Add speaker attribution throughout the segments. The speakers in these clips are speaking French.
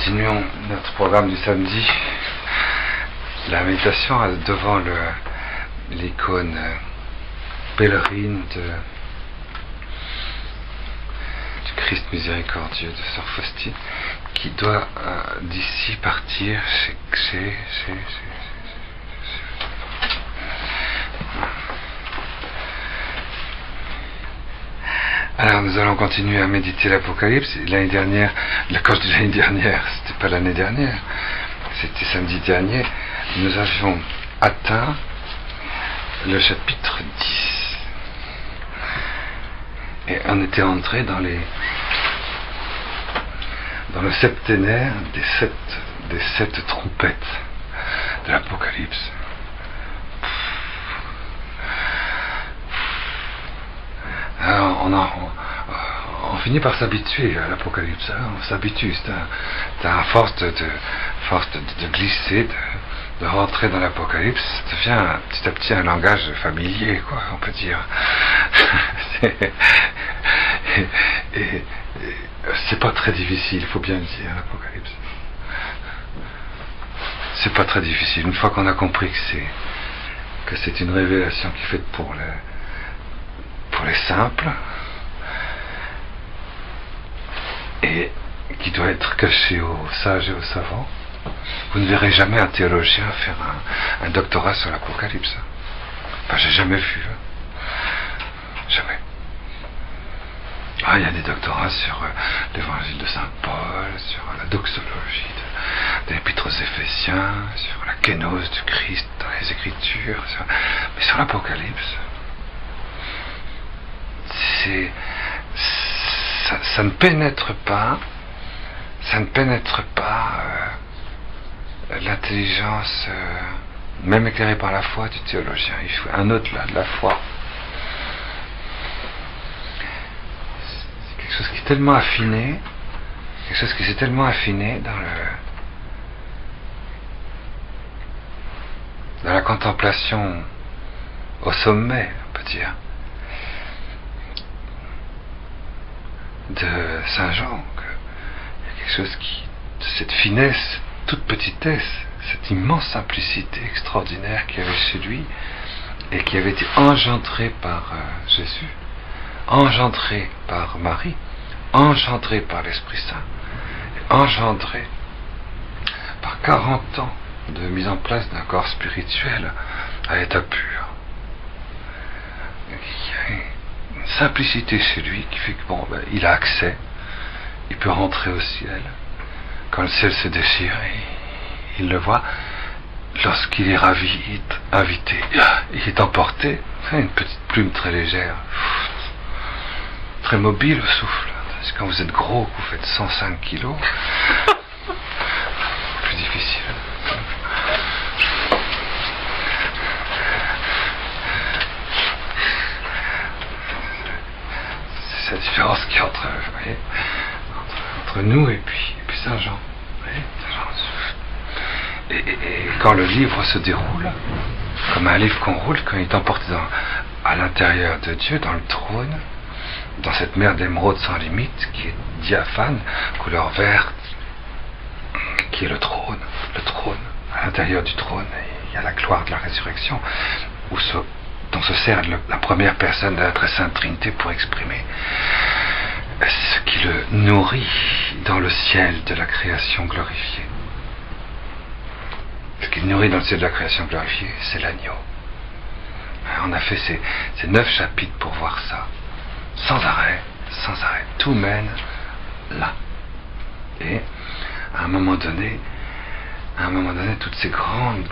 Speaker 1: continuons notre programme du samedi. La méditation devant l'icône pèlerine du Christ miséricordieux de Sœur Faustine, qui doit d'ici partir chez Alors nous allons continuer à méditer l'Apocalypse. L'année dernière, quand je dis l'année dernière, c'était pas l'année dernière, c'était samedi dernier, nous avions atteint le chapitre 10. Et on était entré dans le septénaire des sept trompettes de l'Apocalypse. Alors on finit par s'habituer à l'Apocalypse, hein, on s'habitue, c'est à force de glisser, de rentrer dans l'Apocalypse, ça devient petit à petit un langage familier, quoi, on peut dire. et c'est pas très difficile, il faut bien le dire, l'Apocalypse. C'est pas très difficile, une fois qu'on a compris que c'est une révélation qui est faite pour les simples et qui doit être cachée aux sages et aux savants. Vous ne verrez jamais un théologien faire un doctorat sur l'Apocalypse. Enfin, j'ai jamais vu. Jamais. Il y a des doctorats sur l'évangile de Saint Paul, sur la doxologie de l'épître aux Éphésiens, sur la kénose du Christ dans les Écritures, mais sur l'Apocalypse, ça ne pénètre pas l'intelligence, même éclairée par la foi, du théologien. Il faut un au-delà de la foi. C'est quelque chose qui est tellement affiné, quelque chose qui s'est tellement affiné dans la contemplation au sommet, on peut dire, de Saint Jean, quelque chose de cette finesse, toute petitesse, cette immense simplicité extraordinaire qu'il y avait chez lui et qui avait été engendrée par Jésus, engendrée par Marie, engendrée par l'Esprit Saint, engendrée par 40 ans de mise en place d'un corps spirituel à état pur. Une simplicité chez lui qui fait que il a accès, il peut rentrer au ciel. Quand le ciel se déchire, il le voit. Lorsqu'il est ravi, il est invité, il est emporté. Une petite plume très légère, très mobile au souffle. Parce que quand vous êtes gros, que vous faites 105 kilos, plus difficile. C'est la différence qu'il y a entre nous et puis Saint Jean. Et quand le livre se déroule, comme un livre qu'on roule, quand il est emporté à l'intérieur de Dieu, dans le trône, dans cette mer d'émeraude sans limite, qui est diaphane, couleur verte, qui est le trône, à l'intérieur du trône, il y a la gloire de la résurrection, dont se sert la première personne de la très sainte Trinité pour exprimer ce qui le nourrit dans le ciel de la création glorifiée. Ce qui le nourrit dans le ciel de la création glorifiée, c'est l'agneau. On a fait ces 9 chapitres pour voir ça. Sans arrêt. Tout mène là. Et à un moment donné, toutes ces grandes,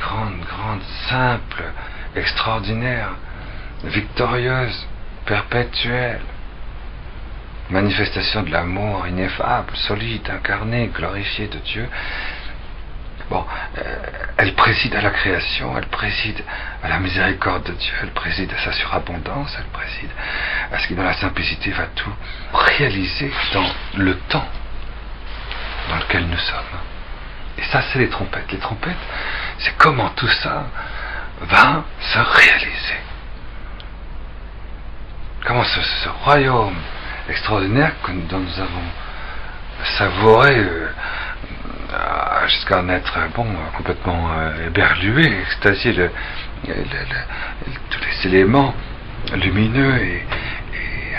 Speaker 1: simples, extraordinaires, victorieuses, perpétuelles, manifestations de l'amour ineffable, solide, incarné, glorifié de Dieu, elle préside à la création, elle préside à la miséricorde de Dieu, elle préside à sa surabondance, elle préside à ce qui dans la simplicité va tout réaliser dans le temps dans lequel nous sommes. Et ça, c'est les trompettes. Les trompettes, c'est comment tout ça va se réaliser. Comment ce royaume extraordinaire dont nous avons savouré jusqu'à en être complètement éberlué, extasié tous les éléments lumineux et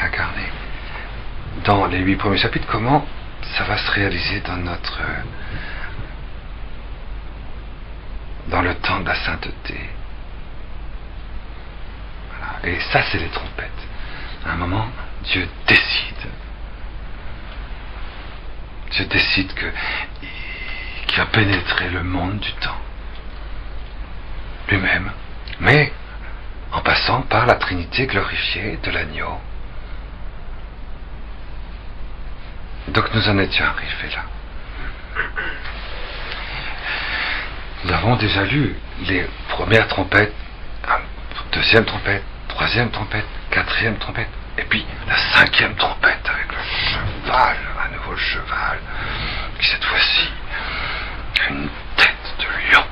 Speaker 1: incarnés. Dans les 8 premiers chapitres, comment ça va se réaliser dans le temps de la sainteté. Voilà. Et ça, c'est les trompettes. À un moment, Dieu décide qu'il va pénétrer le monde du temps lui-même, mais en passant par la Trinité glorifiée de l'agneau. Donc nous en étions arrivés là. Nous avons déjà lu les premières trompettes, deuxième trompette, troisième trompette, quatrième trompette, et puis la 5e trompette avec le cheval, un nouveau cheval, qui cette fois-ci a une tête de lion.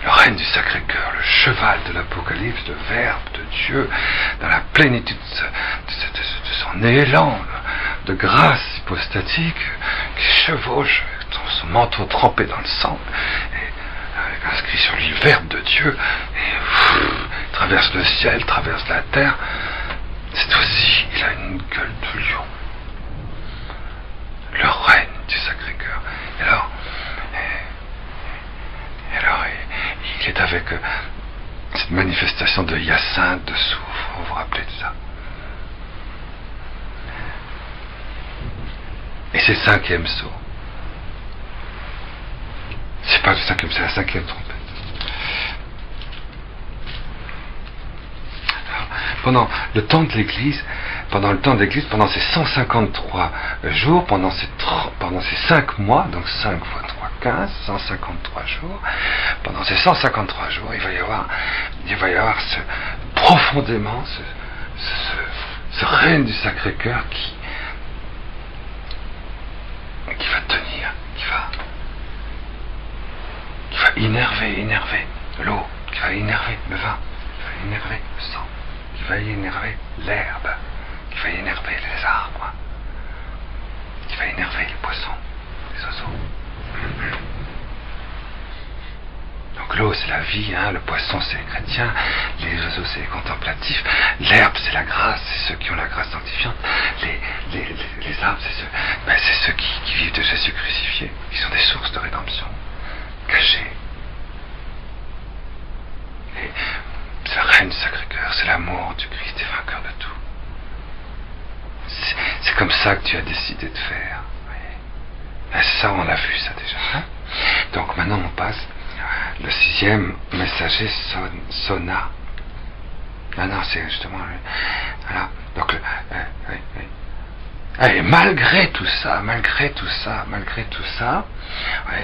Speaker 1: Le règne du Sacré-Cœur, le cheval de l'Apocalypse, le Verbe de Dieu, dans la plénitude de son élan de grâce hypostatique, qui chevauche son manteau trempé dans le sang, et inscrit sur lui Verbe de Dieu, et traverse le ciel, traverse la terre. Cette fois-ci, il a une gueule de lion. Le règne du Sacré-Cœur. Et alors, il est avec cette manifestation de Hyacinthe, de soufre, vous vous rappelez de ça. Et c'est le 5e sceau. C'est pas le 5e, c'est la 5e trompette. Alors, pendant le temps de l'Église, pendant ces 153 jours, pendant ces 5 mois, donc 5 fois 3, 15, 153 jours, pendant ces 153 jours, il va y avoir profondément ce règne du Sacré-Cœur qui va tenir, qui va énerver l'eau, qui va énerver le vin, qui va énerver le sang, qui va énerver l'herbe, qui va énerver les arbres, qui va énerver les poissons, les oiseaux. Donc l'eau c'est la vie, le poisson c'est les chrétiens, les oiseaux c'est les contemplatifs, l'herbe c'est la grâce, c'est ceux qui ont la grâce sanctifiante, les arbres c'est ceux qui vivent de Jésus crucifié, qui sont des sources de rédemption, cachées. Et c'est le règne du Sacré-Cœur, c'est l'amour du Christ et vainqueur de tout. C'est comme ça que tu as décidé de faire. Et ça, on l'a vu ça déjà. Donc maintenant on passe. Le 6e messager sonna. Non, c'est justement. Voilà. Donc, et malgré tout ça,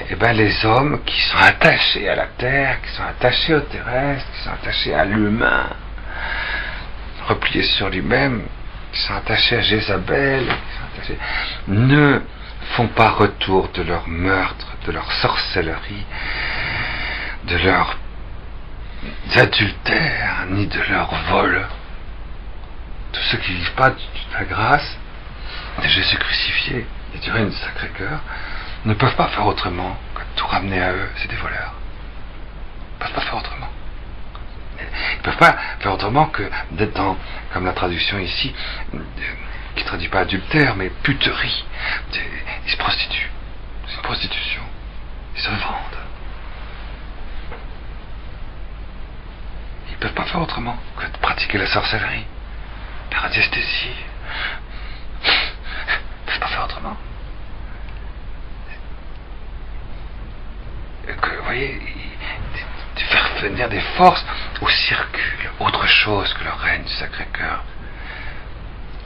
Speaker 1: et ben les hommes qui sont attachés à la terre, qui sont attachés au terrestre, qui sont attachés à l'humain, repliés sur lui-même, qui sont attachés à Jézabel, ne font pas retour de leur meurtre, de leur sorcellerie, de leurs adultères, ni de leur vol. Tous ceux qui ne vivent pas de la grâce de Jésus crucifié et du règne du Sacré-Cœur ne peuvent pas faire autrement que de tout ramener à eux. C'est des voleurs. Ils ne peuvent pas faire autrement. Ils ne peuvent pas faire autrement que d'être dans, comme la traduction ici, qui ne traduit pas adultère, mais puterie. Ils se prostituent. C'est une prostitution. Ils se vendent. Ils ne peuvent pas faire autrement que de pratiquer la sorcellerie, la radiesthésie. Ils ne peuvent pas faire autrement. Vous voyez, de faire venir des forces au circule, autre chose que le règne du Sacré-Cœur.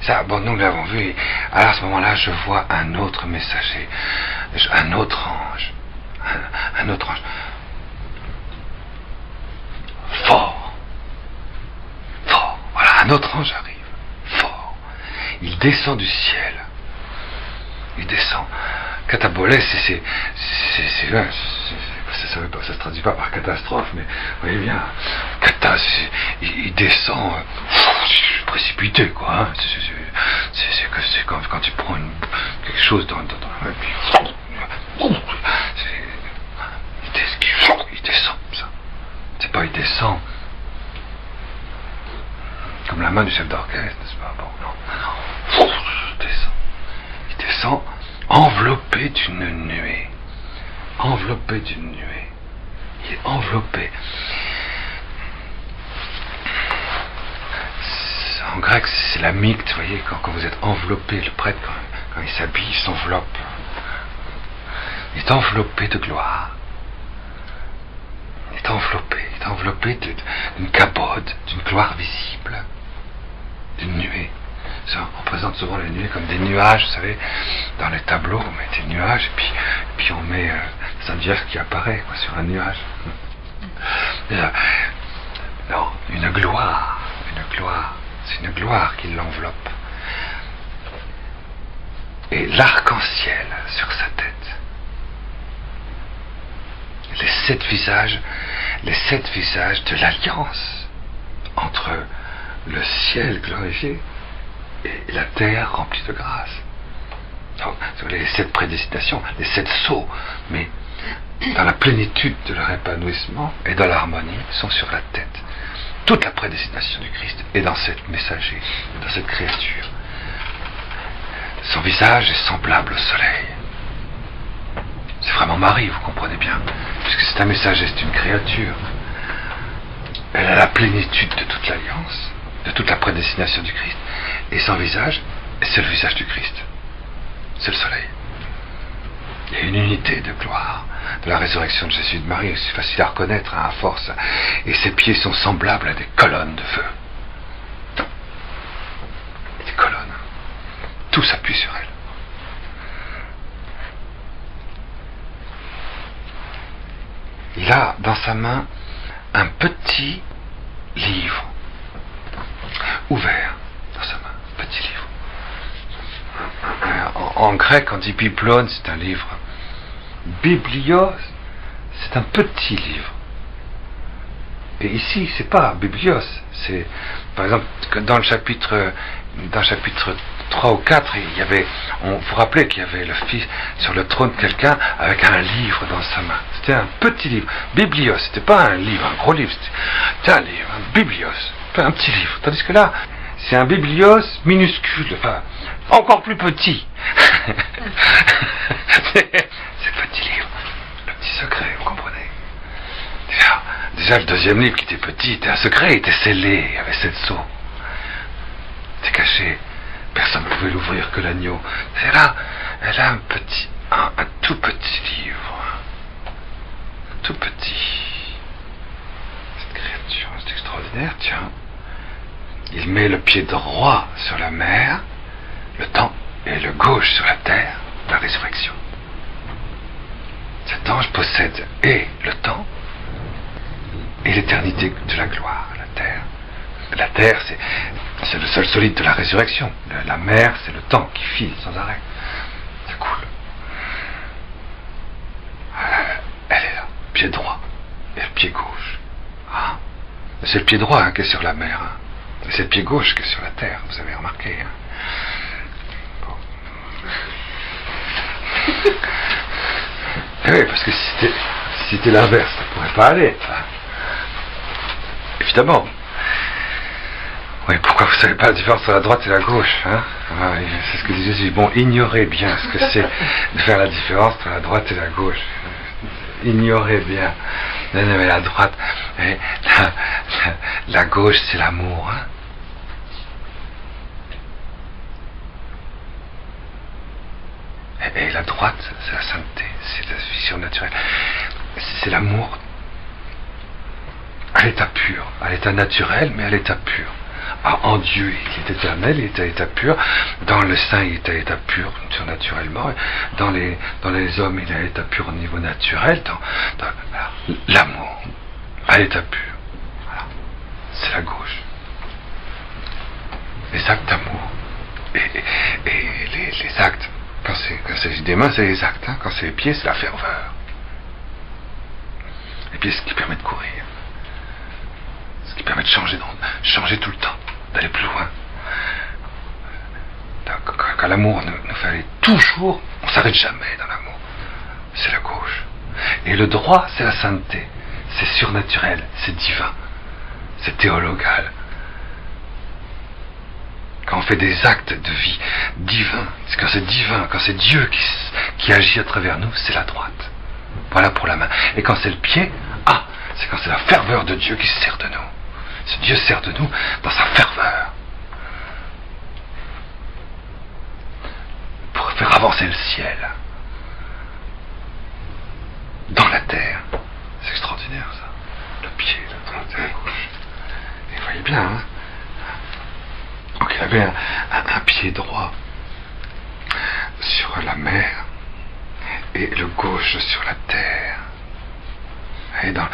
Speaker 1: Ça, bon, nous l'avons vu. Alors à ce moment-là, je vois un autre messager, un autre ange, un autre ange. Fort. Voilà, un autre ange arrive. Fort. Il descend du ciel. Il descend. Catabolès, ça se traduit pas par catastrophe, mais vous voyez bien, il descend précipité, quoi. C'est que c'est quand tu prends quelque chose dans et puis, il descend, ça. C'est pas il descend comme la main du chef d'orchestre, n'est-ce pas? Bon, non. Il descend enveloppé d'une nuée. Enveloppé d'une nuée. Il est enveloppé. En grec, c'est la micte, vous voyez, quand vous êtes enveloppé, le prêtre, quand il s'habille, il s'enveloppe. Il est enveloppé de gloire. Il est enveloppé d'une cabode, d'une gloire visible, d'une nuée. Ça, on présente souvent les nuées comme des nuages, vous savez, dans les tableaux, on met des nuages, et puis on met Sainte Vierge qui apparaît quoi, sur un nuage. Non, une gloire, c'est une gloire qui l'enveloppe. Et l'arc-en-ciel sur sa tête. Les sept visages de l'alliance entre le ciel glorifié et la terre remplie de grâce. Donc, les sept prédestinations, les sept sceaux, mais dans la plénitude de leur épanouissement et dans l'harmonie, sont sur la tête. Toute la prédestination du Christ est dans cette messager, dans cette créature. Son visage est semblable au soleil. C'est vraiment Marie, vous comprenez bien, puisque c'est un messager, c'est une créature. Elle a la plénitude de toute l'alliance, de toute la prédestination du Christ, et son visage, c'est le visage du Christ. C'est le soleil. Il y a une unité de gloire de la résurrection de Jésus et de Marie, c'est facile à reconnaître à force, et ses pieds sont semblables à des colonnes de feu. Des colonnes. Tout s'appuie sur elle. Il a dans sa main un petit livre ouvert dans sa main, petit livre. En grec, on dit biblon, c'est un livre. Biblios, c'est un petit livre. Et ici, c'est pas biblios, c'est, par exemple, dans le chapitre 3 ou 4, il y avait, vous vous rappelez qu'il y avait le fils sur le trône de quelqu'un avec un livre dans sa main. C'était un petit livre. Biblios, c'était pas un livre, un gros livre, c'était un livre, un biblios, un petit livre. Tandis que là, c'est un biblios minuscule, enfin, encore plus petit. C'est le petit livre, le petit secret, vous comprenez? Déjà, le deuxième livre qui était petit, était un secret, était scellé, il y avait 7 sceaux. C'était caché. Personne ne pouvait l'ouvrir que l'agneau. Et là, elle a un tout petit livre. Tout petit. Cette créature, c'est extraordinaire, tiens. Il met le pied droit sur la mer, le temps, et le gauche sur la terre, la résurrection. Cet ange possède et le temps, et l'éternité de la gloire, la terre. La terre, c'est le seul solide de la résurrection. La mer, c'est le temps qui file sans arrêt. Ça coule. Elle est là, pied droit et le pied gauche. Ah. C'est le pied droit qui est sur la mer. Hein. Et c'est le pied gauche qui est sur la terre, vous avez remarqué. Hein. Bon. Oui, parce que si c'était l'inverse, ça ne pourrait pas aller. Hein. Évidemment. Oui, pourquoi vous ne savez pas la différence entre la droite et la gauche, hein? C'est ce que dit Jésus. Bon, ignorez bien ce que c'est de faire la différence entre la droite et la gauche. Ignorez bien. Non, mais la droite, la gauche, c'est l'amour, hein? Et la droite, c'est la sainteté, c'est la vision naturelle. C'est l'amour à l'état pur, à l'état naturel, mais à l'état pur. En Dieu, il est éternel, il est à l'état pur. Dans le Saint, il est à l'état pur, surnaturellement. Dans les hommes, il est à l'état pur au niveau naturel. Dans l'amour, à l'état pur. Voilà. C'est la gauche. Les actes d'amour. Et les actes, quand c'est des mains, c'est les actes. Hein. Quand c'est les pieds, c'est la ferveur. Les pieds, c'est ce qui permet de courir. Ce qui permet de changer tout le temps, d'aller plus loin. quand l'amour nous fait aller toujours, on ne s'arrête jamais dans l'amour. C'est la gauche. Et le droit, c'est la sainteté. C'est surnaturel, c'est divin, c'est théologal. Quand on fait des actes de vie divins, quand c'est divin, quand c'est Dieu qui agit à travers nous, c'est la droite. Voilà pour la main. Et quand c'est le pied, c'est quand c'est la ferveur de Dieu qui se sert de nous. C'est Dieu sert de nous dans sa ferveur. Pour faire avancer le ciel. Dans la terre. C'est extraordinaire ça. Le pied, la gauche. Et vous voyez bien, hein. Donc il avait un pied droit sur la mer et le gauche sur la terre. Et dans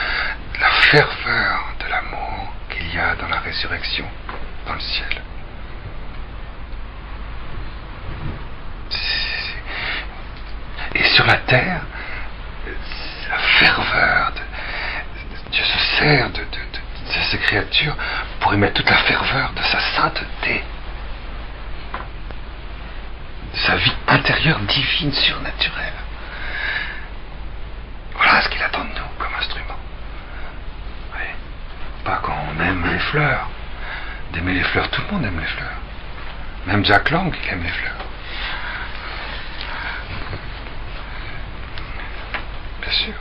Speaker 1: la ferveur de l'amour qu'il y a dans la résurrection, dans le ciel. Et sur la terre, c'est la ferveur. Dieu se sert de ces créatures pour y mettre toute la ferveur de sa sainteté. De sa vie intérieure divine, surnaturelle. Voilà ce qu'il attend de nous comme instrument. Oui. Pas quand on aime les fleurs. D'aimer les fleurs, tout le monde aime les fleurs. Même Jack Lang, il aime les fleurs. Bien sûr.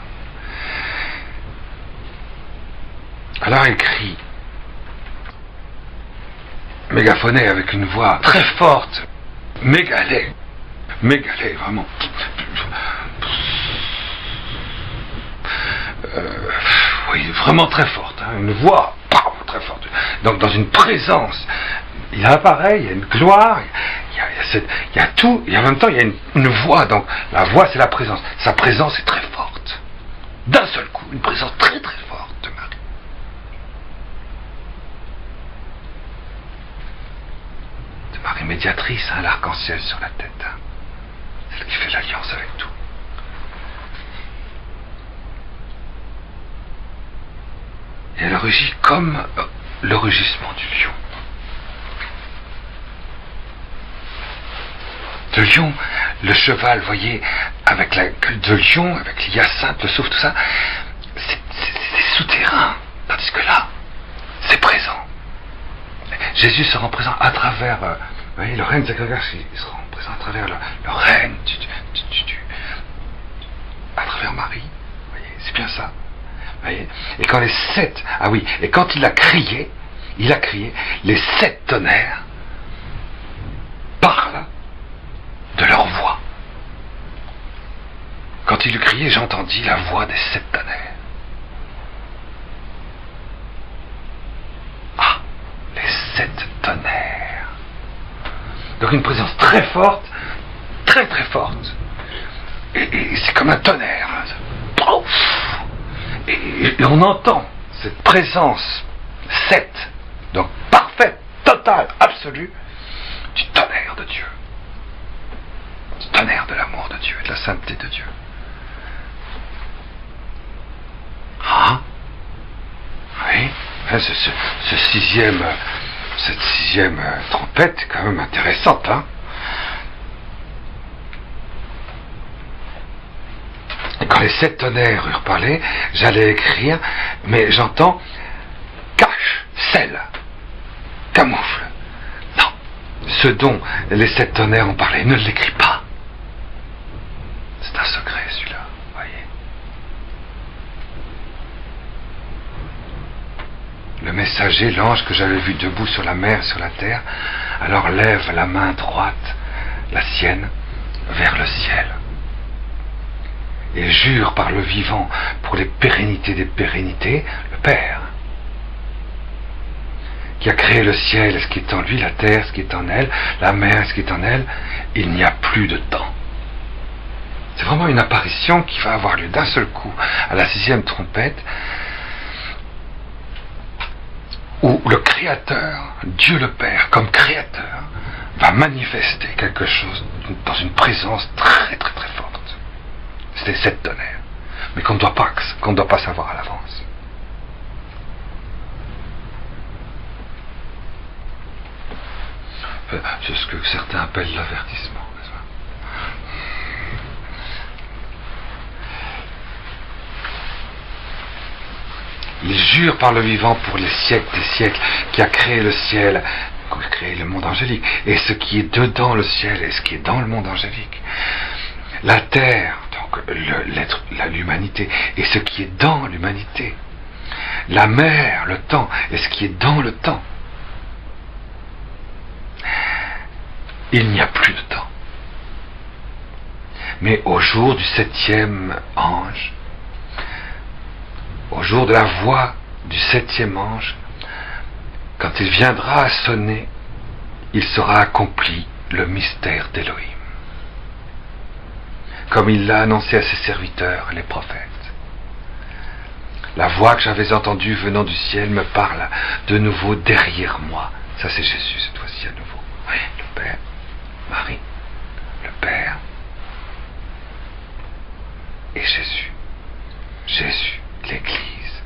Speaker 1: Alors il crie, mégaphoné avec une voix très forte, mégalée, vraiment. Oui, vraiment très forte, hein, une voix très forte. Donc dans une présence, il apparaît, il y a une gloire, il y a tout, et en même temps il y a une voix. Donc la voix c'est la présence. Sa présence est très forte. D'un seul coup, une présence très très forte de Marie. De Marie médiatrice, hein, l'arc-en-ciel sur la tête. Hein. Celle qui fait l'alliance avec tout. Et elle rugit comme le rugissement du lion. Le lion, le cheval, vous voyez, avec la gueule de lion, avec l'hyacinthe, le souffle, tout ça, c'est souterrain. Tandis que là, c'est présent. Jésus se rend présent à travers, vous voyez, le règne de Zacharias, il se rend présent à travers le règne à travers Marie. Vous voyez, c'est bien ça. Voyez, et quand les 7, et quand il a crié, les 7 tonnerres parlent de leur voix. Quand il eut crié, j'entendis la voix des 7 tonnerres. Les 7 tonnerres. Donc une présence très forte, très très forte. Et c'est comme un tonnerre. Et on entend cette présence 7, donc parfaite, totale, absolue, du tonnerre de Dieu. Du tonnerre de l'amour de Dieu et de la sainteté de Dieu. Oui, cette sixième trompette est quand même intéressante, hein. Et quand les 7 tonnerres eurent parlé, j'allais écrire, mais j'entends cache, scelle, camoufle. Non, ce dont les 7 tonnerres ont parlé, ne l'écris pas. C'est un secret celui-là, voyez. Le messager, l'ange que j'avais vu debout sur la mer, sur la terre, alors lève la main droite, la sienne, vers le ciel. Et jure par le vivant, pour les pérennités des pérennités, le Père, qui a créé le ciel, ce qui est en lui, la terre, ce qui est en elle, la mer, ce qui est en elle, il n'y a plus de temps. C'est vraiment une apparition qui va avoir lieu d'un seul coup, à la 6e trompette, où le Créateur, Dieu le Père, comme Créateur, va manifester quelque chose dans une présence très très très forte. C'était 7 tonnerres, mais qu'on ne doit pas savoir à l'avance. C'est ce que certains appellent l'avertissement, n'est-ce pas? Il jure par le vivant pour les siècles des siècles qui a créé le ciel, qui a créé le monde angélique, et ce qui est dedans le ciel et ce qui est dans le monde angélique. La terre, donc l'humanité, et ce qui est dans l'humanité. La mer, le temps, et ce qui est dans le temps. Il n'y a plus de temps. Mais au jour du 7e ange, au jour de la voix du 7e ange, quand il viendra sonner, il sera accompli le mystère d'Élohim, comme il l'a annoncé à ses serviteurs, les prophètes. La voix que j'avais entendue venant du ciel me parle de nouveau derrière moi. Ça c'est Jésus cette fois-ci à nouveau. Oui, le Père, Marie, le Père et Jésus. Jésus, l'Église.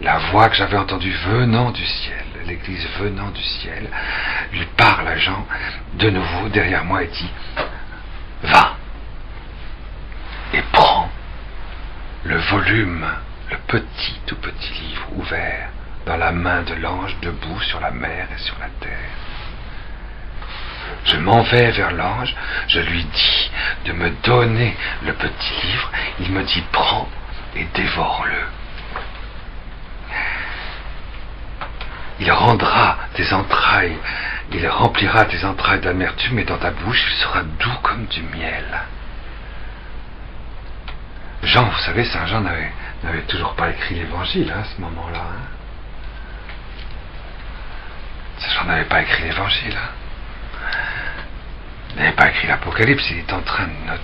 Speaker 1: La voix que j'avais entendue venant du ciel, l'Église venant du ciel, lui parle à Jean de nouveau derrière moi et dit: va et prends le volume, le petit, tout petit livre ouvert dans la main de l'ange debout sur la mer et sur la terre. Je m'en vais vers l'ange, je lui dis de me donner le petit livre, il me dit: prends et dévore-le. Il rendra tes entrailles, il remplira tes entrailles d'amertume, et dans ta bouche il sera doux comme du miel. Jean, vous savez, Saint Jean n'avait toujours pas écrit l'évangile à ce moment-là. Saint Jean n'avait pas écrit l'évangile. Il n'avait pas écrit l'Apocalypse, il est en train de noter.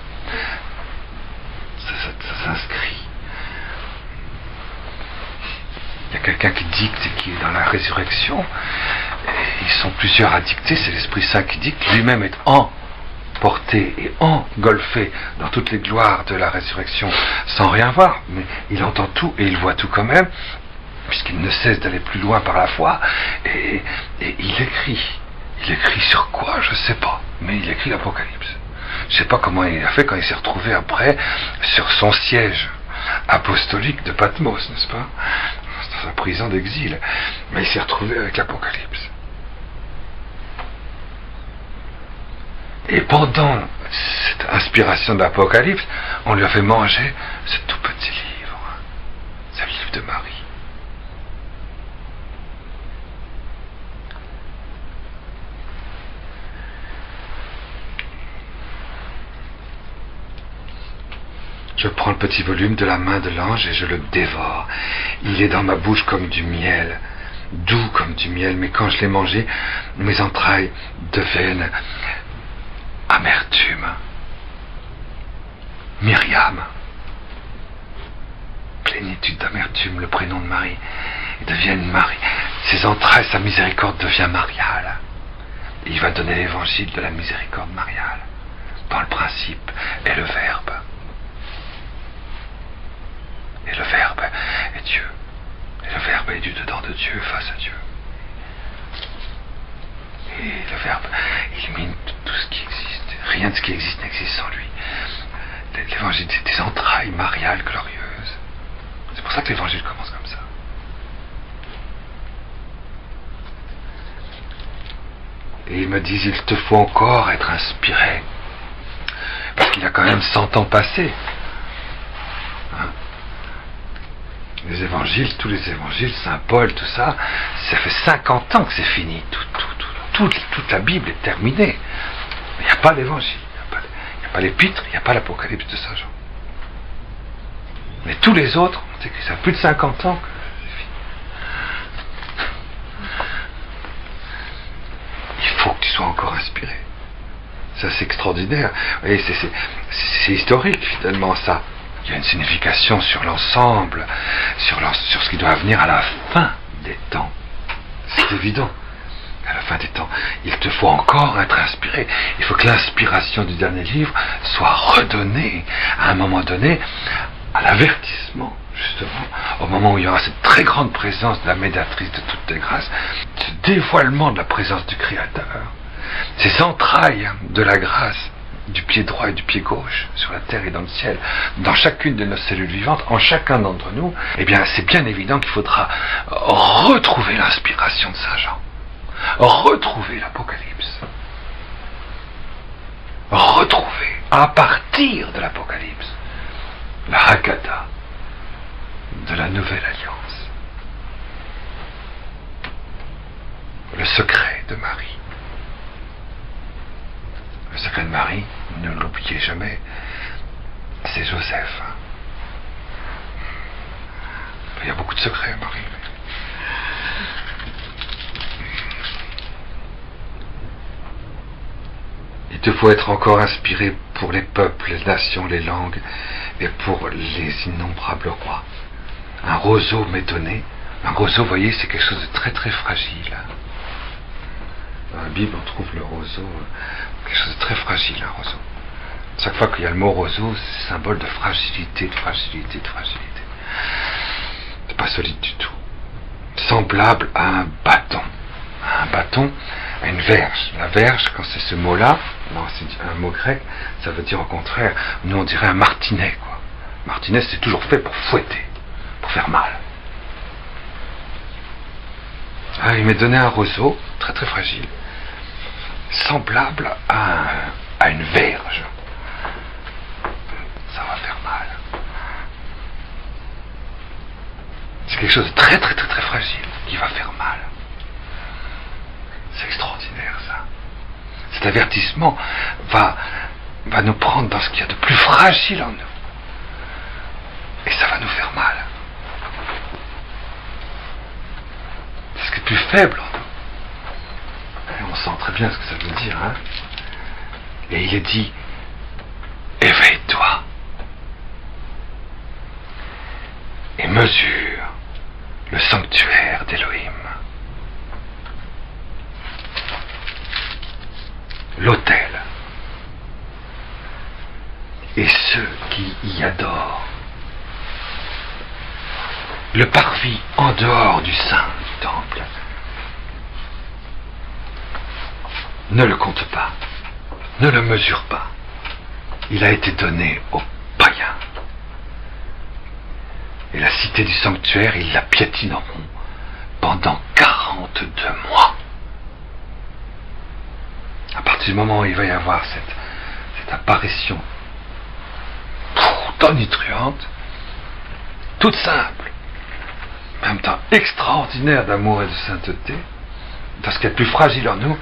Speaker 1: Ça s'inscrit. Il y a quelqu'un qui dicte et qui est dans la résurrection. Et ils sont plusieurs à dicter, c'est l'Esprit Saint qui dicte, lui-même est emporté et engolfé dans toutes les gloires de la résurrection sans rien voir, mais il entend tout et il voit tout quand même, puisqu'il ne cesse d'aller plus loin par la foi, et il écrit. Il écrit sur quoi? Je ne sais pas, mais il écrit l'Apocalypse. Je ne sais pas comment il a fait quand il s'est retrouvé après sur son siège apostolique de Patmos, n'est-ce pas? Dans sa prison d'exil. Mais il s'est retrouvé avec l'Apocalypse. Et pendant cette inspiration de l'Apocalypse, on lui a fait manger ce tout petit livre, ce livre de Marie. Je prends le petit volume de la main de l'ange et je le dévore. Il est dans ma bouche comme du miel, doux comme du miel, mais quand je l'ai mangé, mes entrailles deviennent amertume. Myriam, plénitude d'amertume, le prénom de Marie, ils deviennent Marie. Ses entrailles, sa miséricorde devient mariale. Et il va donner l'évangile de la miséricorde mariale. Dans le principe est le Verbe. Et le Verbe est Dieu. Et le Verbe est du dedans de Dieu face à Dieu. Et le Verbe illumine tout ce qui existe. Rien de ce qui existe n'existe sans lui. L'évangile, c'est des entrailles mariales glorieuses. C'est pour ça que l'évangile commence comme ça. Et ils me disent: il te faut encore être inspiré. Parce qu'il y a quand même 100 ans passés. Hein? Les évangiles, tous les évangiles, Saint Paul, tout ça, ça fait 50 ans que c'est fini. Toute la Bible est terminée. Il n'y a pas l'évangile, il n'y a pas l'épître, il n'y a pas l'Apocalypse de Saint Jean. Mais tous les autres, on sait que ça a plus de 50 ans que c'est fini. Il faut que tu sois encore inspiré. Ça, c'est extraordinaire. Vous voyez, c'est historique, finalement, ça. Il y a une signification sur l'ensemble, sur ce qui doit venir à la fin des temps. C'est évident. À la fin des temps, il te faut encore être inspiré. Il faut que l'inspiration du dernier livre soit redonnée à un moment donné à l'avertissement justement, au moment où il y aura cette très grande présence de la médiatrice de toutes les grâces, ce dévoilement de la présence du Créateur, ces entrailles de la grâce, du pied droit et du pied gauche, sur la terre et dans le ciel, dans chacune de nos cellules vivantes, en chacun d'entre nous, eh bien c'est bien évident qu'il faudra retrouver l'inspiration de Saint Jean, retrouver l'Apocalypse, retrouver, à partir de l'Apocalypse, la Haggadah de la Nouvelle Alliance, le secret de Marie. Le secret de Marie, ne l'oubliez jamais, c'est Joseph. Il y a beaucoup de secrets à Marie. Il te faut être encore inspiré pour les peuples, les nations, les langues et pour les innombrables rois. Un roseau m'est donné. Un roseau, vous voyez, c'est quelque chose de très très fragile. Dans la Bible, on trouve le roseau, quelque chose de très fragile, un roseau. Chaque fois qu'il y a le mot roseau, c'est symbole de fragilité, de fragilité, de fragilité. C'est pas solide du tout. Semblable à un bâton. Un bâton, à une verge. La verge, quand c'est ce mot-là, c'est un mot grec, ça veut dire au contraire, nous on dirait un martinet, quoi. Martinet, c'est toujours fait pour fouetter, pour faire mal. Ah, il m'est donné un roseau, très très fragile, semblable à une verge. Ça va faire mal. C'est quelque chose de très très très très fragile qui va faire mal. C'est extraordinaire ça. Cet avertissement va nous prendre dans ce qu'il y a de plus fragile en nous. Et ça va nous faire mal. C'est ce qui est plus faible en nous. Et on sent très bien ce que ça veut dire, hein. Et il est dit, éveille-toi et mesure le sanctuaire d'Élohim, l'autel, et ceux qui y adorent, le parvis en dehors du sein du temple. Ne le compte pas, ne le mesure pas. Il a été donné aux païens. Et la cité du sanctuaire, ils la piétineront pendant 42 mois. À partir du moment où il va y avoir cette apparition tonitruante, toute simple, en même temps extraordinaire d'amour et de sainteté, dans ce qui est le plus fragile en nous,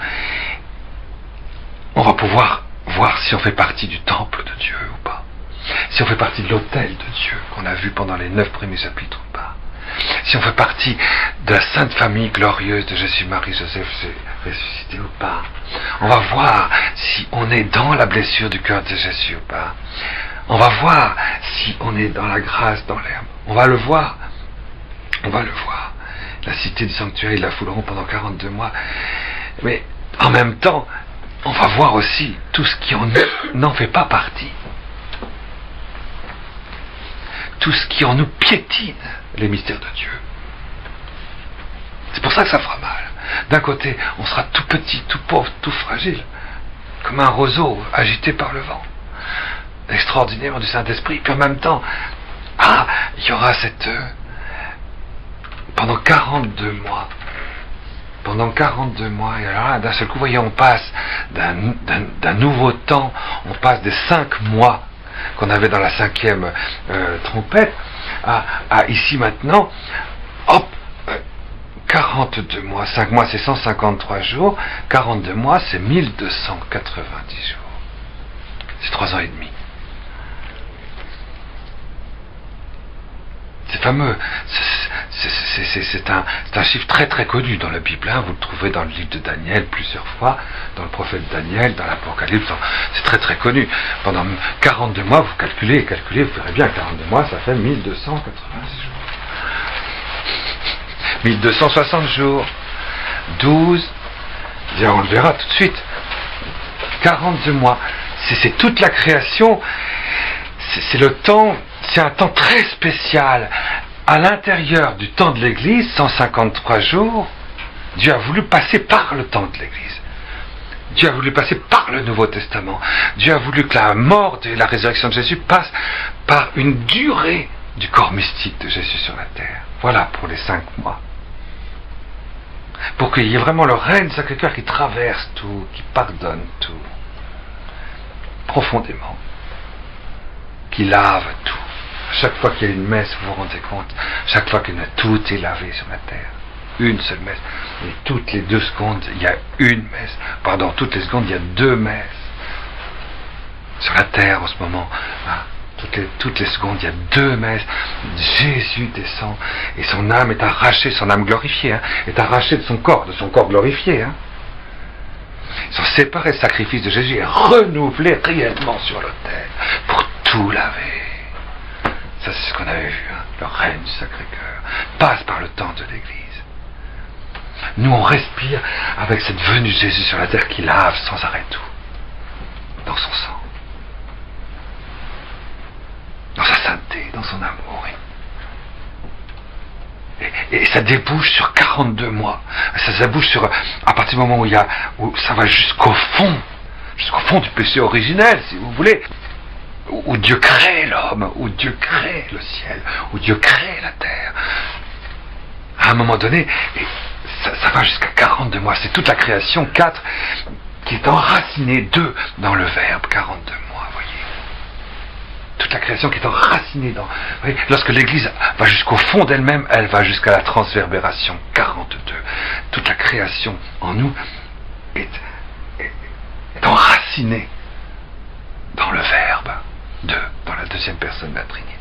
Speaker 1: on va pouvoir voir si on fait partie du temple de Dieu ou pas. Si on fait partie de l'autel de Dieu qu'on a vu pendant les 9 premiers chapitres ou pas. Si on fait partie de la sainte famille glorieuse de Jésus, Marie, Joseph ressuscité ou pas. On va voir si on est dans la blessure du cœur de Jésus ou pas. On va voir si on est dans la grâce, dans l'herbe. On va le voir. On va le voir. La cité du sanctuaire, ils la fouleront pendant 42 mois. Mais en même temps, on va voir aussi tout ce qui n'en fait pas partie. Tout ce qui en nous piétine les mystères de Dieu. C'est pour ça que ça fera mal. D'un côté, on sera tout petit, tout pauvre, tout fragile, comme un roseau agité par le vent. L'extraordinaire du Saint-Esprit. Puis en même temps, il y aura cette... pendant 42 mois. Pendant 42 mois, et alors là, d'un seul coup, vous voyez, on passe d'un nouveau temps, on passe des 5 mois qu'on avait dans la 5e trompette, à ici maintenant, hop, 42 mois, 5 mois c'est 153 jours, 42 mois c'est 1290 jours. C'est 3 ans et demi. C'est fameux, c'est un chiffre très très connu dans la Bible, hein. Vous le trouvez dans le livre de Daniel plusieurs fois, dans le prophète Daniel, dans l'Apocalypse, c'est très très connu. Pendant 42 mois, vous calculez, vous verrez bien, 42 mois, ça fait 1290 jours. 1260 jours, 12, on le verra tout de suite, 42 mois, c'est toute la création, c'est le temps, c'est un temps très spécial. À l'intérieur du temps de l'Église, 153 jours, Dieu a voulu passer par le temps de l'Église. Dieu a voulu passer par le Nouveau Testament. Dieu a voulu que la mort et la résurrection de Jésus passent par une durée du corps mystique de Jésus sur la terre. Voilà pour les 5 mois. Pour qu'il y ait vraiment le règne du Sacré-Cœur qui traverse tout, qui pardonne tout, profondément, qui lave tout. Chaque fois qu'il y a une messe, vous vous rendez compte, chaque fois que tout est lavé sur la terre. Une seule messe. Et toutes les 2 secondes, il y a une messe. Pardon, toutes les secondes, il y a 2 messes. Sur la terre en ce moment, toutes les secondes, il y a 2 messes. Jésus descend et son âme est arrachée, son âme glorifiée, est arrachée de son corps glorifié. Ils sont séparés, le sacrifice de Jésus est renouvelé réellement sur l'autel pour tout laver. Ça, c'est ce qu'on avait vu, le règne du Sacré-Cœur passe par le temps de l'Église. Nous, on respire avec cette venue de Jésus sur la terre qui lave sans arrêt tout, dans son sang, dans sa sainteté, dans son amour. Et ça débouche sur 42 mois. Ça débouche sur, à partir du moment où ça va jusqu'au fond du péché originel, si vous voulez, où Dieu crée l'homme, où Dieu crée le ciel, où Dieu crée la terre. À un moment donné, et ça va jusqu'à 42 mois. C'est toute la création, 4, qui est enracinée, 2, dans le Verbe, 42 mois, voyez. Toute la création qui est enracinée dans... Voyez, lorsque l'Église va jusqu'au fond d'elle-même, elle va jusqu'à la transverbération, 42. Toute la création en nous est enracinée dans le Verbe, 2, dans la 2e personne de la Trinité.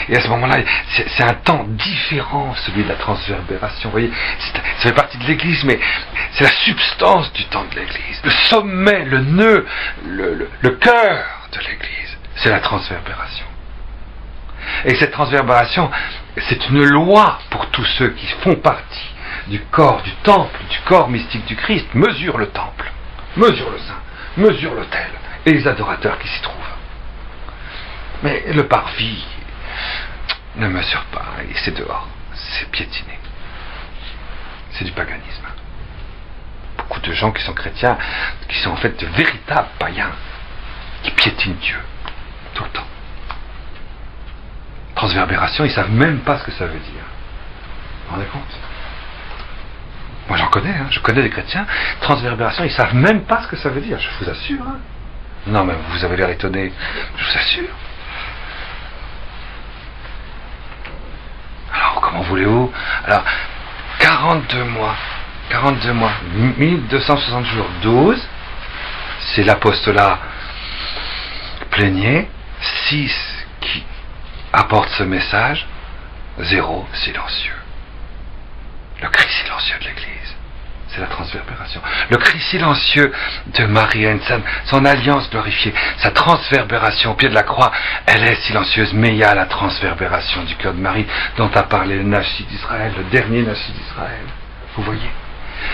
Speaker 1: Et à ce moment-là, c'est un temps différent, celui de la transverbération. Vous voyez, ça fait partie de l'Église, mais c'est la substance du temps de l'Église. Le sommet, le nœud, le cœur de l'Église, c'est la transverbération. Et cette transverbération, c'est une loi pour tous ceux qui font partie du corps, du temple, du corps mystique du Christ. Mesure le temple, mesure le saint, mesure l'autel et les adorateurs qui s'y trouvent. Mais le parvis ne mesure pas, et c'est dehors, c'est piétiné. C'est du paganisme. Beaucoup de gens qui sont chrétiens, qui sont en fait de véritables païens, qui piétinent Dieu, tout le temps. Transverbération, ils ne savent même pas ce que ça veut dire. Vous vous rendez compte ? Moi j'en connais, je connais des chrétiens, transverbération, ils ne savent même pas ce que ça veut dire, je vous assure. Non mais vous avez l'air étonné, je vous assure. Alors, comment voulez-vous ? Alors, 42 mois, 1260 jours, 12, c'est l'apostolat plénier, 6 qui apporte ce message, 0 silencieux. Le cri silencieux de l'Église, c'est la transverbération. Le cri silencieux de Marie-Anne, son alliance glorifiée, sa transverbération au pied de la croix, elle est silencieuse, mais il y a la transverbération du cœur de Marie dont a parlé le Nachi d'Israël, le dernier Nachi d'Israël. Vous voyez ?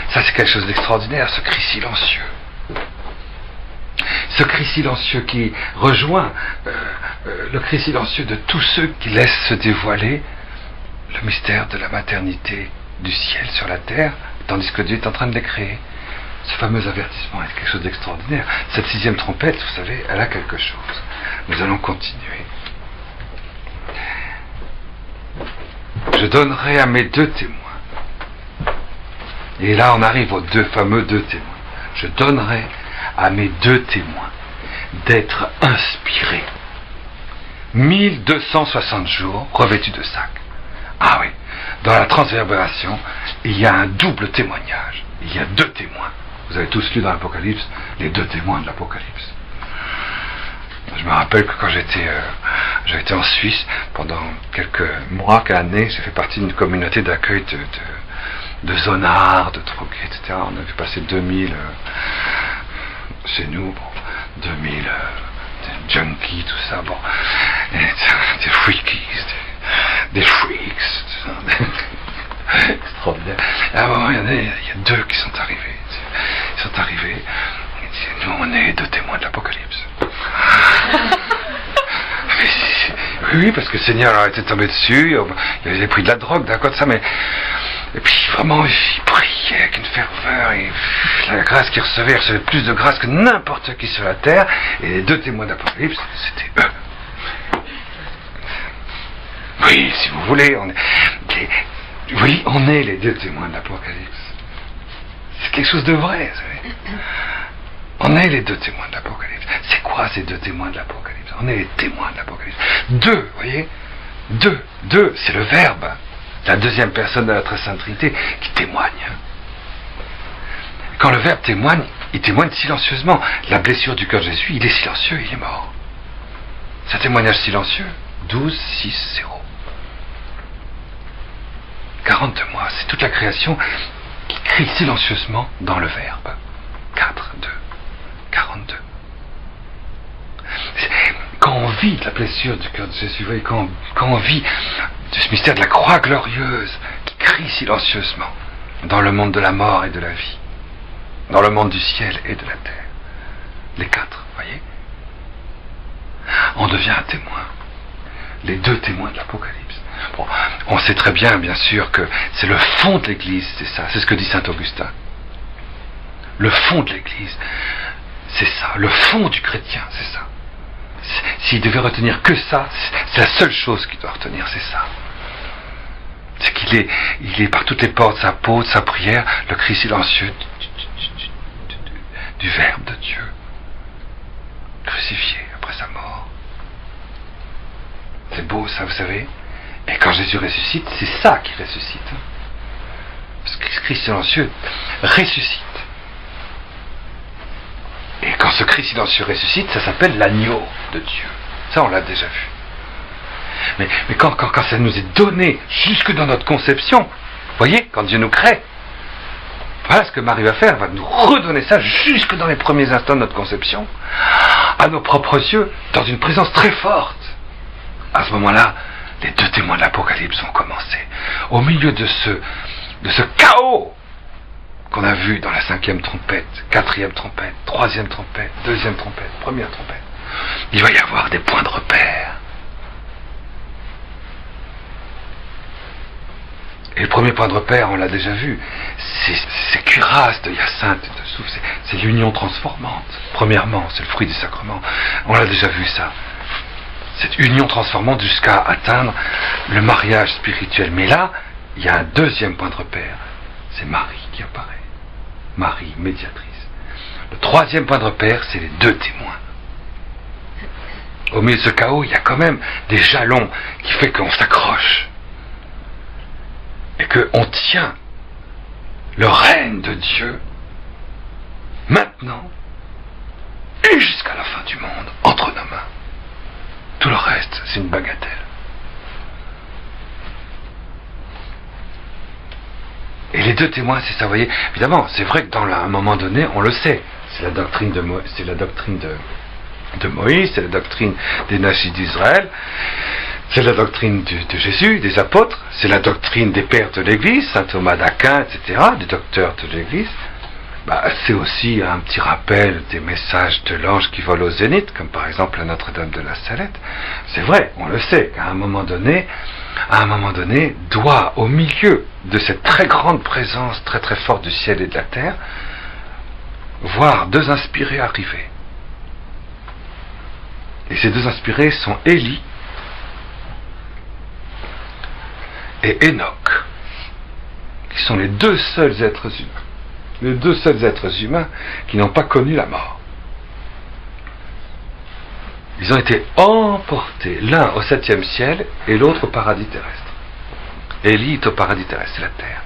Speaker 1: Ça c'est quelque chose d'extraordinaire, ce cri silencieux. Ce cri silencieux qui rejoint le cri silencieux de tous ceux qui laissent se dévoiler le mystère de la maternité du ciel sur la terre, tandis que Dieu est en train de les créer. Ce fameux avertissement est quelque chose d'extraordinaire. Cette 6e trompette, vous savez, elle a quelque chose. Nous allons continuer. Je donnerai à mes 2 témoins. Et là, on arrive aux fameux 2 témoins. Je donnerai à mes 2 témoins d'être inspirés. 1260 jours revêtus de sac. Ah oui, dans la transverbération, il y a un double témoignage. Il y a 2 témoins. Vous avez tous lu dans l'Apocalypse les 2 témoins de l'Apocalypse. Je me rappelle que quand j'étais en Suisse, pendant quelques mois, quelques années, j'ai fait partie d'une communauté d'accueil de zonards, de drogués, etc. On avait passé 2000 chez nous, 2000 des junkies, tout ça, des freakies, des freaks, extraordinaire. Et à un moment, il y a 2 qui sont arrivés. Ils sont arrivés, et disent, nous on est 2 témoins de l'Apocalypse. Oui, parce que le Seigneur leur était tombé dessus, il avait pris de la drogue, d'accord, de ça, mais... Et puis vraiment, il priait avec une ferveur, et la grâce qu'il recevait, il recevait plus de grâce que n'importe qui sur la terre, et les 2 témoins d'Apocalypse, c'était eux. Oui, si vous voulez, on est les 2 témoins de l'Apocalypse. C'est quelque chose de vrai, vous savez. On est les 2 témoins de l'Apocalypse. C'est quoi ces 2 témoins de l'Apocalypse? On est les témoins de l'Apocalypse. 2, vous voyez? 2, c'est le Verbe, la 2e personne de la Très Sainte Trinité, qui témoigne. Quand le Verbe témoigne, il témoigne silencieusement. La blessure du cœur de Jésus, il est silencieux, il est mort. C'est un témoignage silencieux. 12, 6, 0. 42 mois, c'est toute la création qui crie silencieusement dans le Verbe. 4, 2, 42. Quand on vit de la blessure du cœur de Jésus, vous voyez, quand on vit de ce mystère de la croix glorieuse qui crie silencieusement dans le monde de la mort et de la vie, dans le monde du ciel et de la terre, les 4, vous voyez, on devient un témoin, les 2 témoins de l'Apocalypse. Bon, on sait très bien sûr que c'est le fond de l'Église, c'est ça, c'est ce que dit saint Augustin. Le fond de l'Église, c'est ça, le fond du chrétien, c'est ça. S'il devait retenir que ça, c'est la seule chose qu'il doit retenir, c'est ça. C'est qu'il est par toutes les portes de sa peau, de sa prière, le cri silencieux du Verbe de Dieu, crucifié après sa mort. C'est beau ça, vous savez. Et quand Jésus ressuscite, c'est ça qui ressuscite. Ce cri silencieux ressuscite. Et quand ce cri silencieux ressuscite, ça s'appelle l'agneau de Dieu. Ça, on l'a déjà vu. Mais quand ça nous est donné jusque dans notre conception, vous voyez, quand Dieu nous crée, voilà ce que Marie va faire, elle va nous redonner ça jusque dans les premiers instants de notre conception, à nos propres yeux, dans une présence très forte. À ce moment-là, les 2 témoins de l'Apocalypse vont commencer. Au milieu de ce chaos qu'on a vu dans la 5e trompette, 4e trompette, 3e trompette, 2e trompette, 1re trompette, il va y avoir des points de repère. Et le premier point de repère, on l'a déjà vu, c'est cuirasse de hyacinthe et de soufre, c'est l'union transformante. Premièrement, c'est le fruit des sacrements. On l'a déjà vu ça. Cette union transformante jusqu'à atteindre le mariage spirituel. Mais là, il y a un 2e point de repère. C'est Marie qui apparaît. Marie, médiatrice. Le 3e point de repère, c'est les 2 témoins. Au milieu de ce chaos, il y a quand même des jalons qui fait qu'on s'accroche. Et qu'on tient le règne de Dieu maintenant et jusqu'à la fin du monde entre nos mains. Tout le reste, c'est une bagatelle. Et les 2 témoins, c'est ça, vous voyez. Évidemment, c'est vrai que dans un moment donné, on le sait. C'est la doctrine de Moïse, c'est la doctrine des natifs d'Israël, c'est la doctrine de Jésus, des apôtres, c'est la doctrine des pères de l'Église, saint Thomas d'Aquin, etc., des docteurs de l'Église. C'est aussi un petit rappel des messages de l'ange qui vole au zénith, comme par exemple la Notre-Dame de la Salette. C'est vrai, on le sait, qu'à un moment donné, doit, au milieu de cette très grande présence très très forte du ciel et de la terre, voir 2 inspirés arriver. Et ces 2 inspirés sont Élie et Enoch, qui sont les 2 seuls êtres humains. Les 2 seuls êtres humains qui n'ont pas connu la mort. Ils ont été emportés, l'un au 7e ciel et l'autre au paradis terrestre. Élie est au paradis terrestre, c'est la terre.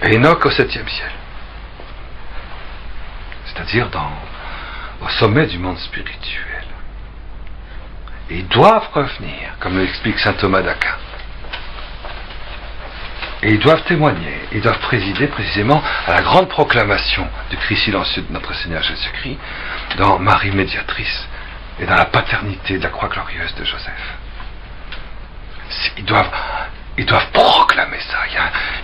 Speaker 1: Et Enoch au 7e ciel. C'est-à-dire au sommet du monde spirituel. Et ils doivent revenir, comme l'explique saint Thomas d'Aquin. Et ils doivent témoigner, ils doivent présider précisément à la grande proclamation du cri silencieux de notre Seigneur Jésus-Christ dans Marie médiatrice et dans la paternité de la croix glorieuse de Joseph. Ils doivent proclamer ça.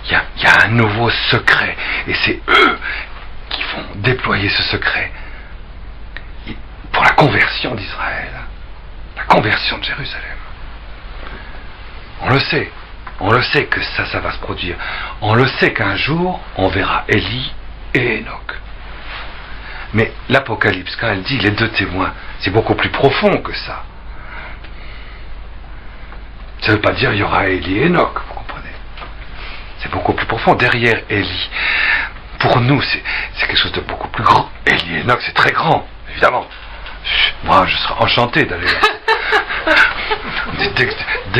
Speaker 1: Il y a un nouveau secret et c'est eux qui vont déployer ce secret pour la conversion d'Israël, la conversion de Jérusalem. On le sait que ça va se produire. On le sait qu'un jour, on verra Élie et Enoch. Mais l'Apocalypse, quand elle dit les deux témoins, c'est beaucoup plus profond que ça. Ça ne veut pas dire il y aura Élie et Enoch, vous comprenez. C'est beaucoup plus profond. Derrière Élie, pour nous, c'est quelque chose de beaucoup plus grand. Élie et Enoch, c'est très grand, évidemment. Moi, je serais enchanté d'aller là. Dès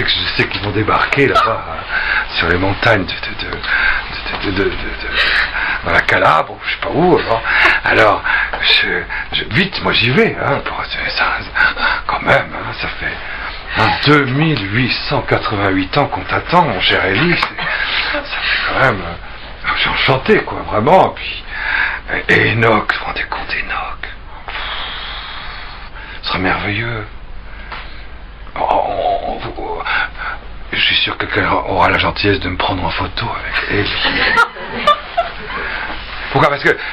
Speaker 1: que je sais qu'ils vont débarquer là-bas, sur les montagnes dans la Calabre, ou je sais pas où, alors vite, moi j'y vais, hein, ça, quand même, hein, ça fait 2888 ans qu'on t'attend, mon cher Élie, ça fait quand même, je suis enchanté, quoi, vraiment, puis, et Enoch, vous vous rendez compte, Enoch, ce sera merveilleux. Je suis sûr que quelqu'un aura la gentillesse de me prendre en photo avec Élie. Pourquoi?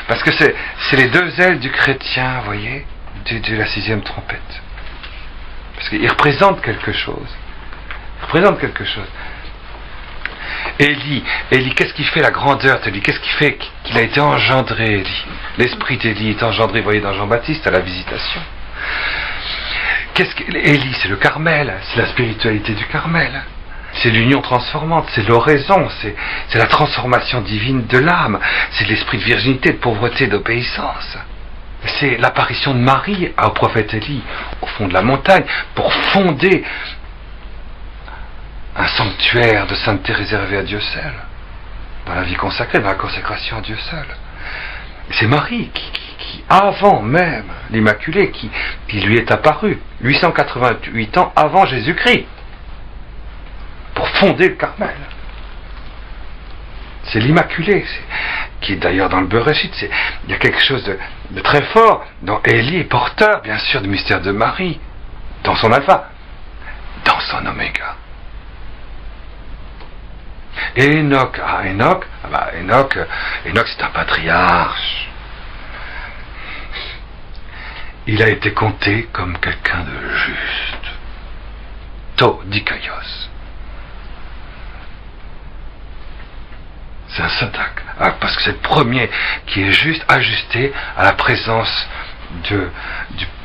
Speaker 1: Parce que c'est les deux ailes du chrétien, vous voyez, de la 6e trompette. Parce qu'il représente quelque chose. Élie, qu'est-ce qui fait la grandeur d'Élie? Qu'est-ce qui fait qu'il a été engendré, Élie? L'esprit d'Élie est engendré, vous voyez, dans Jean-Baptiste, à la visitation. Élie, c'est le Carmel, c'est la spiritualité du Carmel. C'est l'union transformante, c'est l'oraison, c'est la transformation divine de l'âme, c'est l'esprit de virginité, de pauvreté, d'obéissance. C'est l'apparition de Marie au prophète Élie, au fond de la montagne, pour fonder un sanctuaire de sainteté réservé à Dieu seul, dans la vie consacrée, dans la consécration à Dieu seul. C'est Marie qui avant même l'Immaculée, qui lui est apparue 888 ans avant Jésus-Christ, pour fonder le Carmel. C'est l'Immaculée, qui est d'ailleurs dans le Bereshit. Il y a quelque chose de très fort dans Élie, est porteur, bien sûr, du mystère de Marie, dans son alpha, dans son oméga. Et Enoch, Enoch, c'est un patriarche. Il a été compté comme quelqu'un de juste. To dikaios. C'est un syntaxe. Parce que c'est le premier qui est juste ajusté à la présence de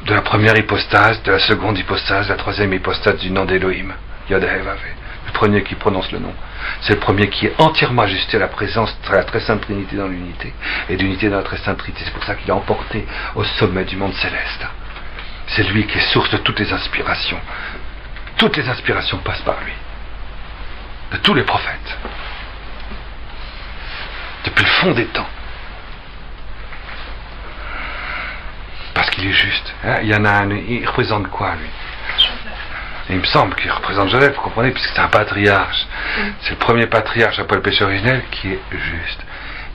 Speaker 1: la première hypostase, de la seconde hypostase, de la troisième hypostase du nom d'Élohim. Yod He Vav He. Le premier qui prononce le nom. C'est le premier qui est entièrement ajusté à la présence de la très sainte Trinité dans l'unité, et d'unité dans la très sainte Trinité. C'est pour ça qu'il a emporté au sommet du monde céleste. C'est lui qui est source de toutes les inspirations. Toutes les inspirations passent par lui. De tous les prophètes. Depuis le fond des temps. Parce qu'il est juste. Hein, il y en a un, il représente quoi, lui? Et il me semble qu'il représente Joseph, vous comprenez, puisque c'est un patriarche. C'est le premier patriarche après le péché originel qui est juste.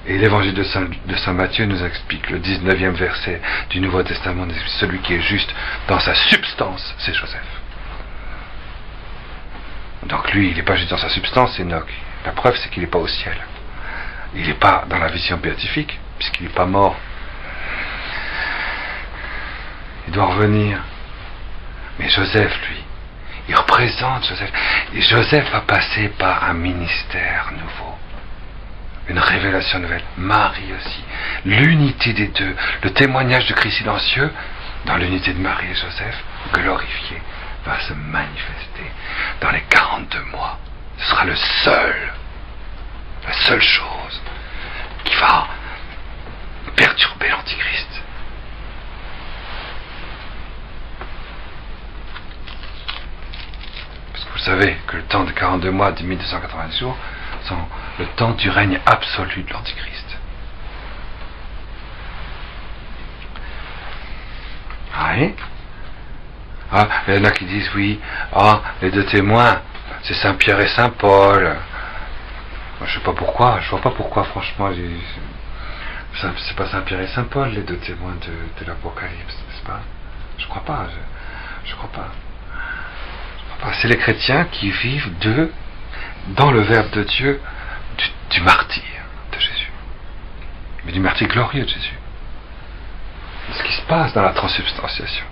Speaker 1: Et l'évangile de Saint Matthieu nous explique, le 19e verset du Nouveau Testament, celui qui est juste dans sa substance, c'est Joseph. Donc lui, il n'est pas juste dans sa substance, c'est Enoch. La preuve, c'est qu'il n'est pas au ciel. Il n'est pas dans la vision béatifique, puisqu'il n'est pas mort. Il doit revenir. Mais Joseph, lui, il représente Joseph. Et Joseph va passer par un ministère nouveau. Une révélation nouvelle. Marie aussi. L'unité des deux. Le témoignage du Christ silencieux, dans l'unité de Marie et Joseph, glorifié, va se manifester dans les 42 mois. Ce sera la seule chose qui va perturber l'Antichrist. Vous savez que le temps de 42 mois de 1290 jours sont le temps du règne absolu de l'Antichrist. Oui. Il y en a qui disent oui, les deux témoins, c'est Saint Pierre et Saint Paul. Moi, je vois pas pourquoi franchement, c'est pas Saint Pierre et Saint Paul, les deux témoins de l'Apocalypse, n'est-ce pas? Je crois pas. C'est les chrétiens qui vivent dans le Verbe de Dieu du martyr de Jésus. Mais du martyr glorieux de Jésus. Ce qui se passe dans la transsubstantiation.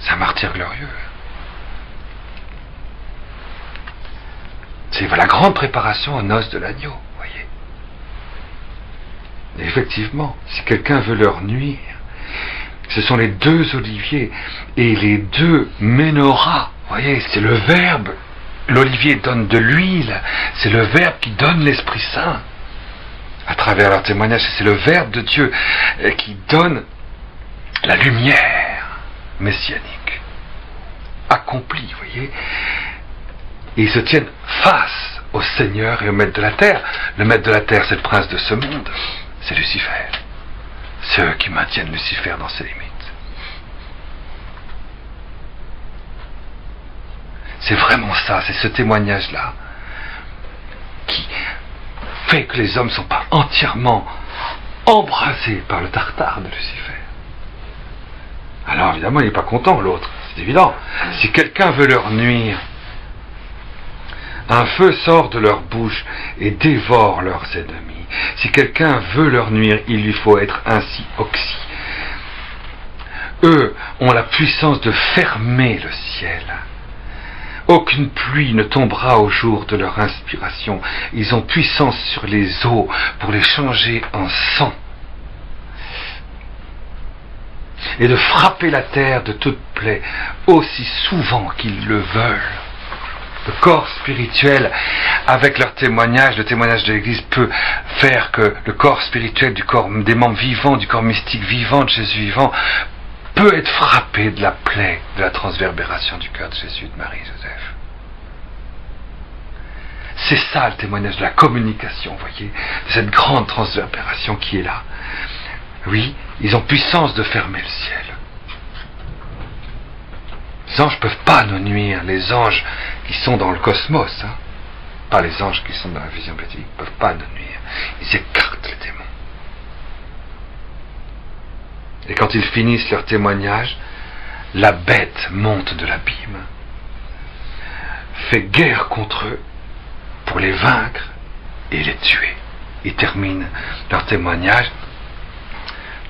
Speaker 1: C'est un martyr glorieux. C'est la grande préparation aux noces de l'agneau, voyez. Et effectivement, si quelqu'un veut leur nuire, ce sont les deux oliviers et les deux menorahs. Voyez, c'est le Verbe. L'olivier donne de l'huile, c'est le Verbe qui donne l'Esprit Saint à travers leur témoignage. C'est le Verbe de Dieu qui donne la lumière messianique accomplie, voyez. Et ils se tiennent face au Seigneur et au Maître de la terre. Le Maître de la terre, c'est le prince de ce monde, c'est Lucifer. C'est eux qui maintiennent Lucifer dans ses limites. C'est vraiment ça, c'est ce témoignage-là qui fait que les hommes ne sont pas entièrement embrasés par le tartare de Lucifer. Alors évidemment, il n'est pas content, l'autre, c'est évident. Si quelqu'un veut leur nuire, un feu sort de leur bouche et dévore leurs ennemis. Si quelqu'un veut leur nuire, il lui faut être ainsi oxy. Eux ont la puissance de fermer le ciel. Aucune pluie ne tombera au jour de leur inspiration. Ils ont puissance sur les eaux pour les changer en sang. Et de frapper la terre de toute plaie aussi souvent qu'ils le veulent. Le corps spirituel, avec leur témoignage, le témoignage de l'Église peut faire que le corps spirituel du corps, des membres vivants, du corps mystique vivant, de Jésus vivant, peut être frappé de la plaie de la transverbération du cœur de Jésus, de Marie et Joseph. C'est ça le témoignage de la communication, voyez, de cette grande transverbération qui est là. Oui, ils ont puissance de fermer le ciel. Les anges ne peuvent pas nous nuire, les anges qui sont dans le cosmos, hein. Pas les anges qui sont dans la vision béatifique, ne peuvent pas nous nuire. Ils écartent les démons. Et quand ils finissent leur témoignage, la bête monte de l'abîme, fait guerre contre eux pour les vaincre et les tuer. Ils terminent leur témoignage.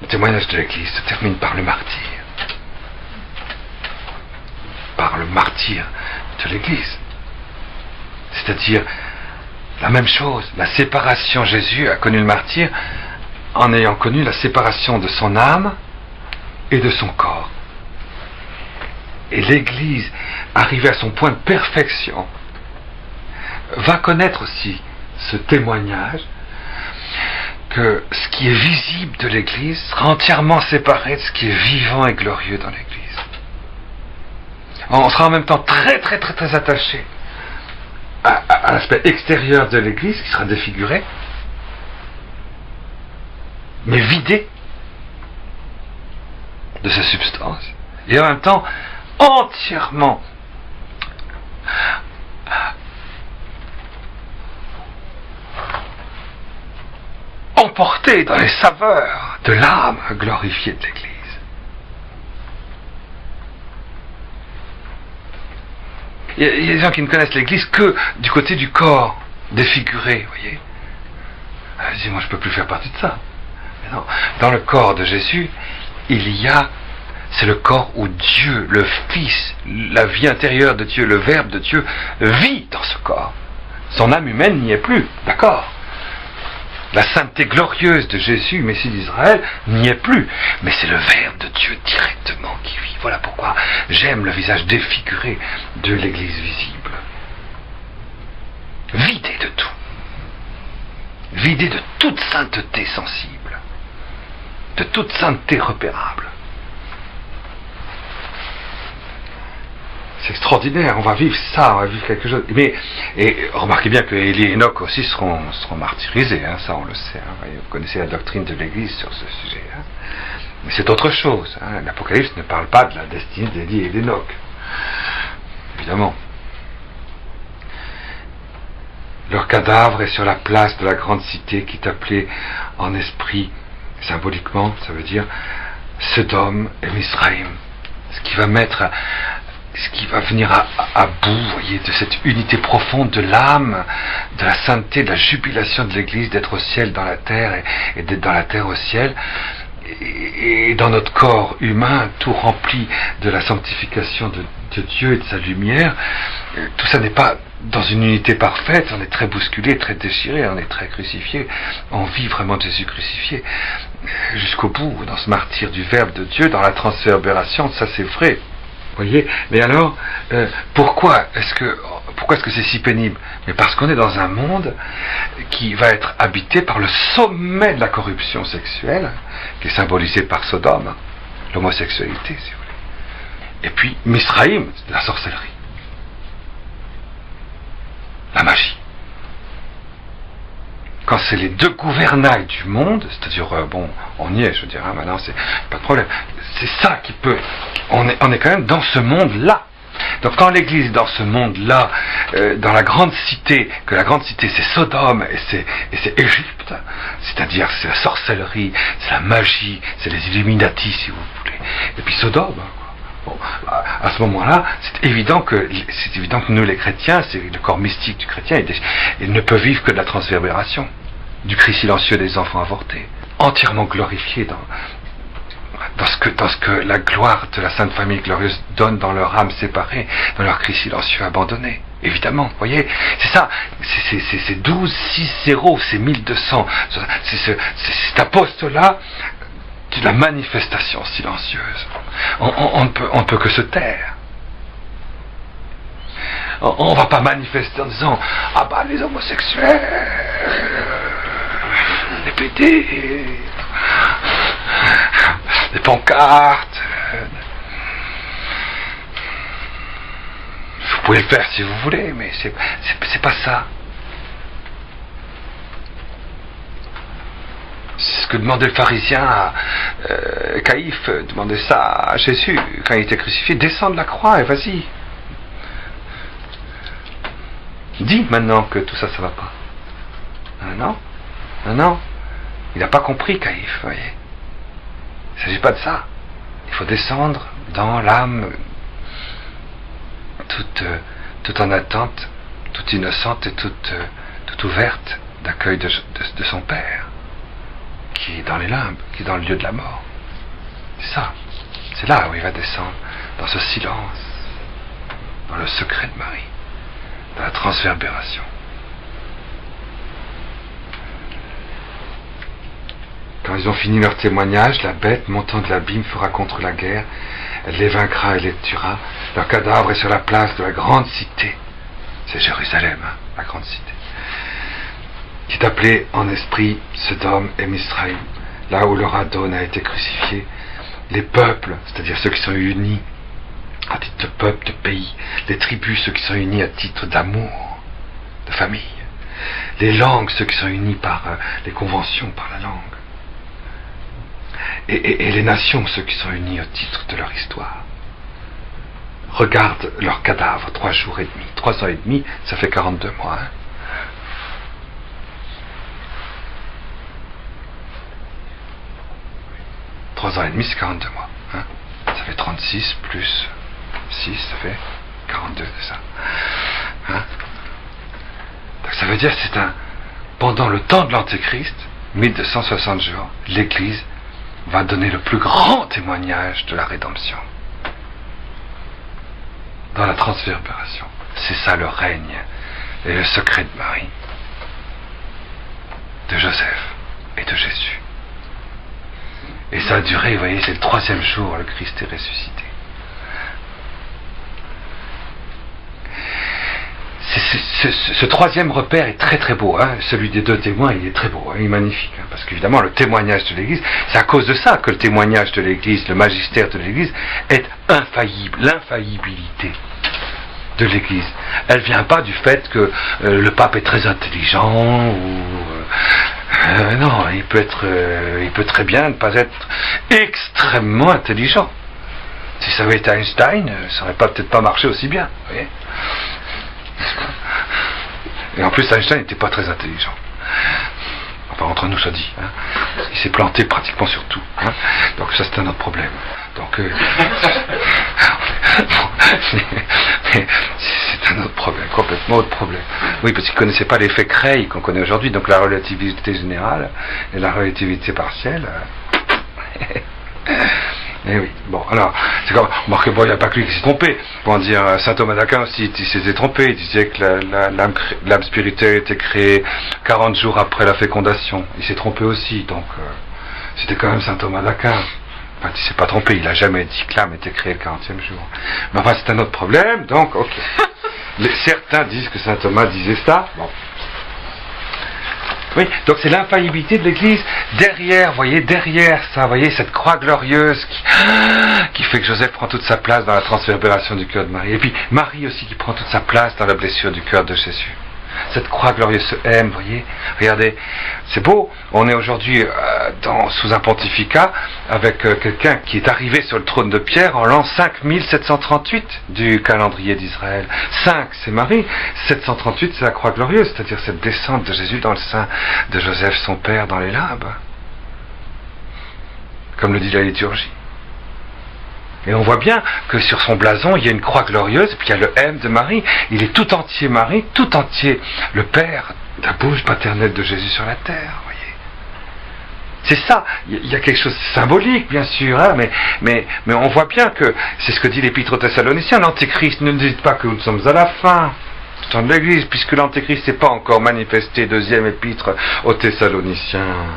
Speaker 1: Le témoignage de l'Église se termine par le martyr. Par le martyr de l'Église. C'est-à-dire la même chose. La séparation, Jésus a connu le martyr en ayant connu la séparation de son âme et de son corps. Et l'Église, arrivée à son point de perfection, va connaître aussi ce témoignage que ce qui est visible de l'Église sera entièrement séparé de ce qui est vivant et glorieux dans l'Église. On sera en même temps très très très très attaché à l'aspect extérieur de l'Église qui sera défiguré, mais vidé de sa substance, et en même temps entièrement emporté dans les saveurs de l'âme glorifiée de l'Église. Il y a des gens qui ne connaissent l'Église que du côté du corps défiguré, vous voyez. Ils disent, moi je ne peux plus faire partie de ça. Mais non, dans le corps de Jésus, c'est le corps où Dieu, le Fils, la vie intérieure de Dieu, le Verbe de Dieu, vit dans ce corps. Son âme humaine n'y est plus, d'accord. La sainteté glorieuse de Jésus, Messie d'Israël, n'y est plus. Mais c'est le Verbe de Dieu directement qui vit. Voilà pourquoi j'aime le visage défiguré de l'Église visible. Vidé de tout. Vidé de toute sainteté sensible. De toute sainteté repérable. C'est extraordinaire, on va vivre ça, on va vivre quelque chose. Et remarquez bien que Élie et Enoch aussi seront martyrisés, hein, ça on le sait. Hein, vous connaissez la doctrine de l'Église sur ce sujet. Hein. Mais c'est autre chose. Hein, l'Apocalypse ne parle pas de la destinée d'Élie et d'Enoch. Évidemment. Leur cadavre est sur la place de la grande cité qui est appelée en esprit, symboliquement, ça veut dire Sodome et Misraïm. Ce qui va venir à bout, voyez, de cette unité profonde de l'âme, de la sainteté, de la jubilation de l'Église, d'être au ciel dans la terre et d'être dans la terre au ciel, et dans notre corps humain, tout rempli de la sanctification de Dieu et de sa lumière, tout ça n'est pas dans une unité parfaite, on est très bousculé, très déchiré, on est très crucifié, on vit vraiment Jésus crucifié jusqu'au bout, dans ce martyre du Verbe de Dieu, dans la transverbération, ça c'est vrai. Voyez, mais alors, pourquoi est-ce que c'est si pénible? Mais parce qu'on est dans un monde qui va être habité par le sommet de la corruption sexuelle, qui est symbolisé par Sodome, l'homosexualité, si vous voulez. Et puis, Misraïm, la sorcellerie, la magie. Quand c'est les deux gouvernails du monde, c'est-à-dire, on y est, je veux dire, maintenant, c'est pas de problème. C'est ça qui peut... On est quand même dans ce monde-là. Donc quand l'Église est dans ce monde-là, dans la grande cité, que la grande cité c'est Sodome et c'est Égypte, c'est-à-dire c'est la sorcellerie, c'est la magie, c'est les Illuminati si vous voulez, et puis Sodome, bon, à ce moment-là, c'est évident que nous les chrétiens, c'est le corps mystique du chrétien, il ne peut vivre que de la transverbération, du cri silencieux des enfants avortés, entièrement glorifié dans ce que la gloire de la Sainte Famille glorieuse donne dans leur âme séparée, dans leur cri silencieux abandonné. Évidemment, vous voyez, c'est ça, c'est 12, 6, 0, c'est 1200, c'est cet apostolat de la manifestation silencieuse. On ne peut que se taire. On ne va pas manifester en disant « Ah bah les homosexuels, les pédés, les pancartes. » Vous pouvez le faire si vous voulez, mais c'est pas ça. C'est ce que demandait le pharisien à Caïphe, demandait ça à Jésus quand il était crucifié. Descends de la croix et vas-y. Dis maintenant que tout ça, ça va pas. Non. Il n'a pas compris, Caïphe, vous voyez. Il ne s'agit pas de ça. Il faut descendre dans l'âme toute en attente, toute innocente et toute ouverte d'accueil de son Père, qui est dans les limbes, qui est dans le lieu de la mort. C'est ça. C'est là où il va descendre, dans ce silence, dans le secret de Marie, dans la transverbération. Quand ils ont fini leur témoignage, la bête, montant de l'abîme, fera contre la guerre. Elle les vaincra et les tuera. Leur cadavre est sur la place de la grande cité. C'est Jérusalem, la grande cité. Qui est appelée en esprit Sodome et Misraïm, là où leur Adon a été crucifié. Les peuples, c'est-à-dire ceux qui sont unis à titre de peuple, de pays. Les tribus, ceux qui sont unis à titre d'amour, de famille. Les langues, ceux qui sont unis par les conventions, par la langue. Et les nations, ceux qui sont unis au titre de leur histoire. Regarde leurs cadavres, 3 jours et demi. 3 ans et demi, ça fait 42 mois. 3 ans et demi, c'est 42 mois. Ça fait 36 plus 6, ça fait 42, c'est ça. Donc ça veut dire que c'est pendant le temps de l'Antéchrist, 1260 jours, l'Église va donner le plus grand témoignage de la rédemption. Dans la transverbération. C'est ça le règne et le secret de Marie, de Joseph et de Jésus. Et ça a duré, vous voyez, c'est le 3e jour, le Christ est ressuscité. Ce 3e repère est très très beau, celui des 2 témoins, il est très beau, il est magnifique, parce qu'évidemment le témoignage de l'Église, c'est à cause de ça que le témoignage de l'Église, le magistère de l'Église est infaillible, l'infaillibilité de l'Église. Elle ne vient pas du fait que le pape est très intelligent, ou non, il peut très bien ne pas être extrêmement intelligent. Si ça avait été Einstein, ça n'aurait peut-être pas marché aussi bien, vous voyez. Et en plus Einstein n'était pas très intelligent, enfin entre nous ça dit, il s'est planté pratiquement sur tout, donc ça c'est un autre problème, donc mais c'est un autre problème, complètement autre problème. Oui, parce qu'il ne connaissait pas l'effet Cray qu'on connaît aujourd'hui, donc la relativité générale et la relativité partielle, Eh oui, bon, alors, c'est comme, remarquez, bon, il n'y a pas que lui qui s'est trompé. Pour en dire, saint Thomas d'Aquin aussi, il s'était trompé. Il disait que l'âme spirituelle était créée 40 jours après la fécondation. Il s'est trompé aussi, donc, c'était quand même saint Thomas d'Aquin. Enfin, il s'est pas trompé, il a jamais dit que l'âme était créée le 40e jour. Mais enfin, c'est un autre problème, donc, ok. Certains disent que saint Thomas disait ça, bon. Oui, donc c'est l'infaillibilité de l'Église derrière, derrière ça, cette croix glorieuse qui fait que Joseph prend toute sa place dans la transverbération du cœur de Marie. Et puis Marie aussi qui prend toute sa place dans la blessure du cœur de Jésus. Cette croix glorieuse, ce M, regardez, c'est beau. On est aujourd'hui sous un pontificat avec quelqu'un qui est arrivé sur le trône de Pierre en l'an 5738 du calendrier d'Israël. 5, c'est Marie. 738, c'est la croix glorieuse, c'est-à-dire cette descente de Jésus dans le sein de Joseph, son père, dans les limbes. Comme le dit la liturgie. Et on voit bien que sur son blason, il y a une croix glorieuse, et puis il y a le M de Marie. Il est tout entier Marie, tout entier le Père, la bouche paternelle de Jésus sur la terre, voyez. C'est ça, il y a quelque chose de symbolique, bien sûr, hein, mais on voit bien que, c'est ce que dit l'Épître aux Thessaloniciens, l'Antéchrist, ne dites pas que nous sommes à la fin du temps de l'Église, puisque l'Antéchrist n'est pas encore manifesté, deuxième Épître aux Thessaloniciens.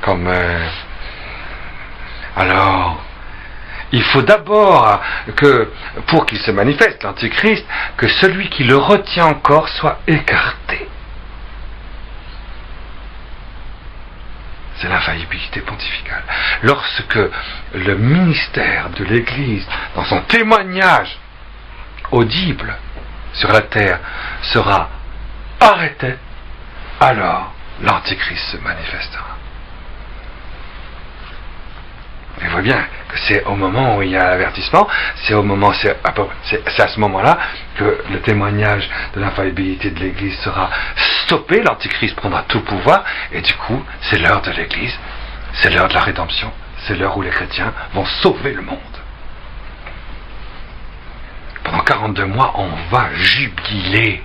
Speaker 1: Comme... alors... il faut d'abord que, pour qu'il se manifeste, l'Antichrist, que celui qui le retient encore soit écarté. C'est l'infaillibilité pontificale. Lorsque le ministère de l'Église, dans son témoignage audible sur la terre, sera arrêté, alors l'Antichrist se manifestera. On voit bien que c'est au moment où il y a l'avertissement, c'est à ce moment-là que le témoignage de l'infaillibilité de l'Église sera stoppé, l'Antichrist prendra tout pouvoir, et du coup, c'est l'heure de l'Église, c'est l'heure de la rédemption, c'est l'heure où les chrétiens vont sauver le monde. Pendant 42 mois, on va jubiler.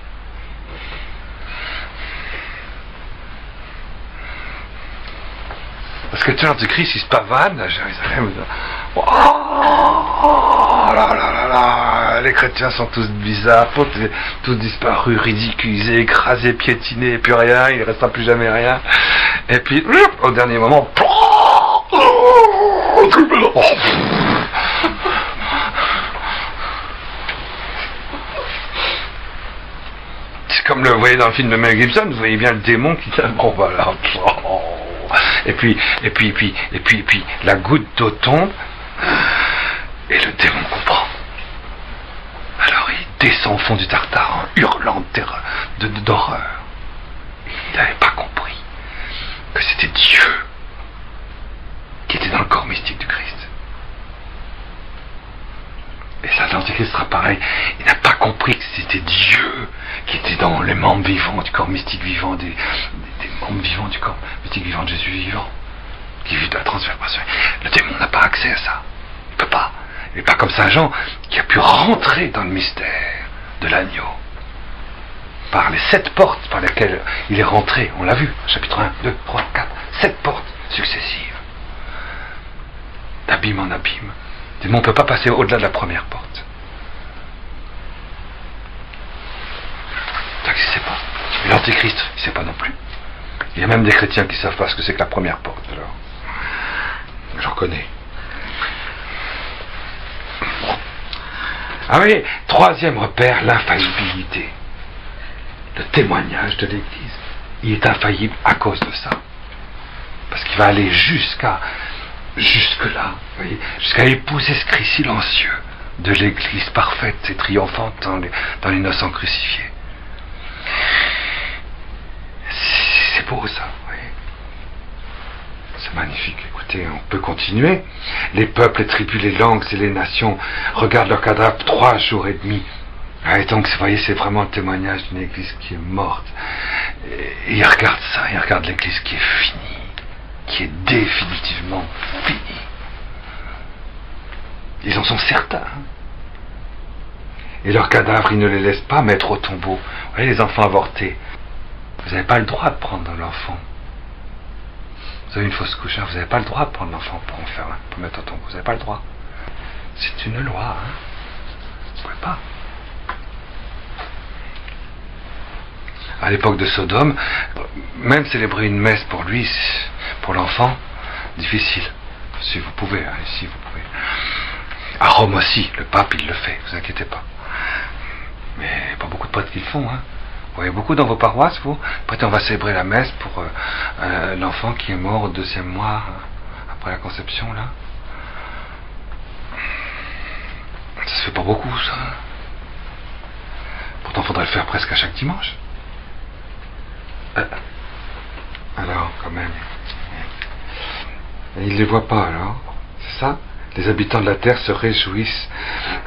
Speaker 1: Parce que tout l'Antichrist, il se pavane à Jérusalem. Oh là là là là, les chrétiens sont tous bizarres, tous disparus, ridiculisés, écrasés, piétinés, et plus rien, il ne restera plus jamais rien. Et puis, au dernier moment, c'est comme vous voyez dans le film de Mel Gibson, vous voyez bien le démon qui dit bon voilà. Et puis, la goutte d'eau tombe, et le démon comprend. Alors il descend au fond du Tartare en hurlant de terreur, d'horreur. Il n'avait pas compris que c'était Dieu qui était dans le corps mystique du Christ. Et ça, l'Antichrist sera pareil. Il n'a pas compris que c'était Dieu qui était dans les membres vivants du corps mystique vivant, des membres vivants du corps mystique vivant de Jésus vivant, qui vit de la transfiguration. Le démon n'a pas accès à ça. Il ne peut pas. Il n'est pas comme Saint Jean qui a pu rentrer dans le mystère de l'agneau par les 7 portes par lesquelles il est rentré. On l'a vu, chapitre 1, 2, 3, 4, 7 portes successives. D'abîme en abîme. Le démon ne peut pas passer au-delà de la première porte. Donc il ne sait pas. Et l'Antéchrist, il ne sait pas non plus. Il y a même des chrétiens qui ne savent pas ce que c'est que la première porte. Alors, j'en connais. Ah oui, troisième repère, l'infaillibilité. Le témoignage de l'Église. Il est infaillible à cause de ça. Parce qu'il va aller jusque-là, vous voyez, jusqu'à épouser ce cri silencieux de l'Église parfaite et triomphante dans l'innocent crucifié. C'est beau ça, vous voyez. C'est magnifique. Écoutez, on peut continuer. Les peuples, les tribus, les langues et les nations regardent leur cadavre 3 jours et demi. Et donc, vous voyez, c'est vraiment le témoignage d'une Église qui est morte. Et ils regardent ça, ils regardent l'Église qui est finie, qui est définitivement finie. Ils en sont certains. Et leurs cadavres, ils ne les laissent pas mettre au tombeau. Vous voyez, les enfants avortés, vous n'avez pas le droit de prendre l'enfant. Vous Vous avez une fausse couche, hein, vous n'avez pas le droit de prendre l'enfant pour en faire, pour mettre au tombeau. Vous n'avez pas le droit. C'est une loi. Hein. Vous ne pouvez pas. À l'époque de Sodome, même célébrer une messe pour lui, pour l'enfant, difficile. Si vous pouvez, hein, ici vous pouvez. À Rome aussi, le pape il le fait, vous inquiétez pas. Mais pas beaucoup de prêtres qui le font. Hein. Vous voyez beaucoup dans vos paroisses, vous. Après, on va célébrer la messe pour l'enfant qui est mort au 2e mois après la conception, là. Ça se fait pas beaucoup, ça. Pourtant, il faudrait le faire presque à chaque dimanche. Alors, quand même. Et ils ne les voient pas, alors. C'est ça? Les habitants de la terre se réjouissent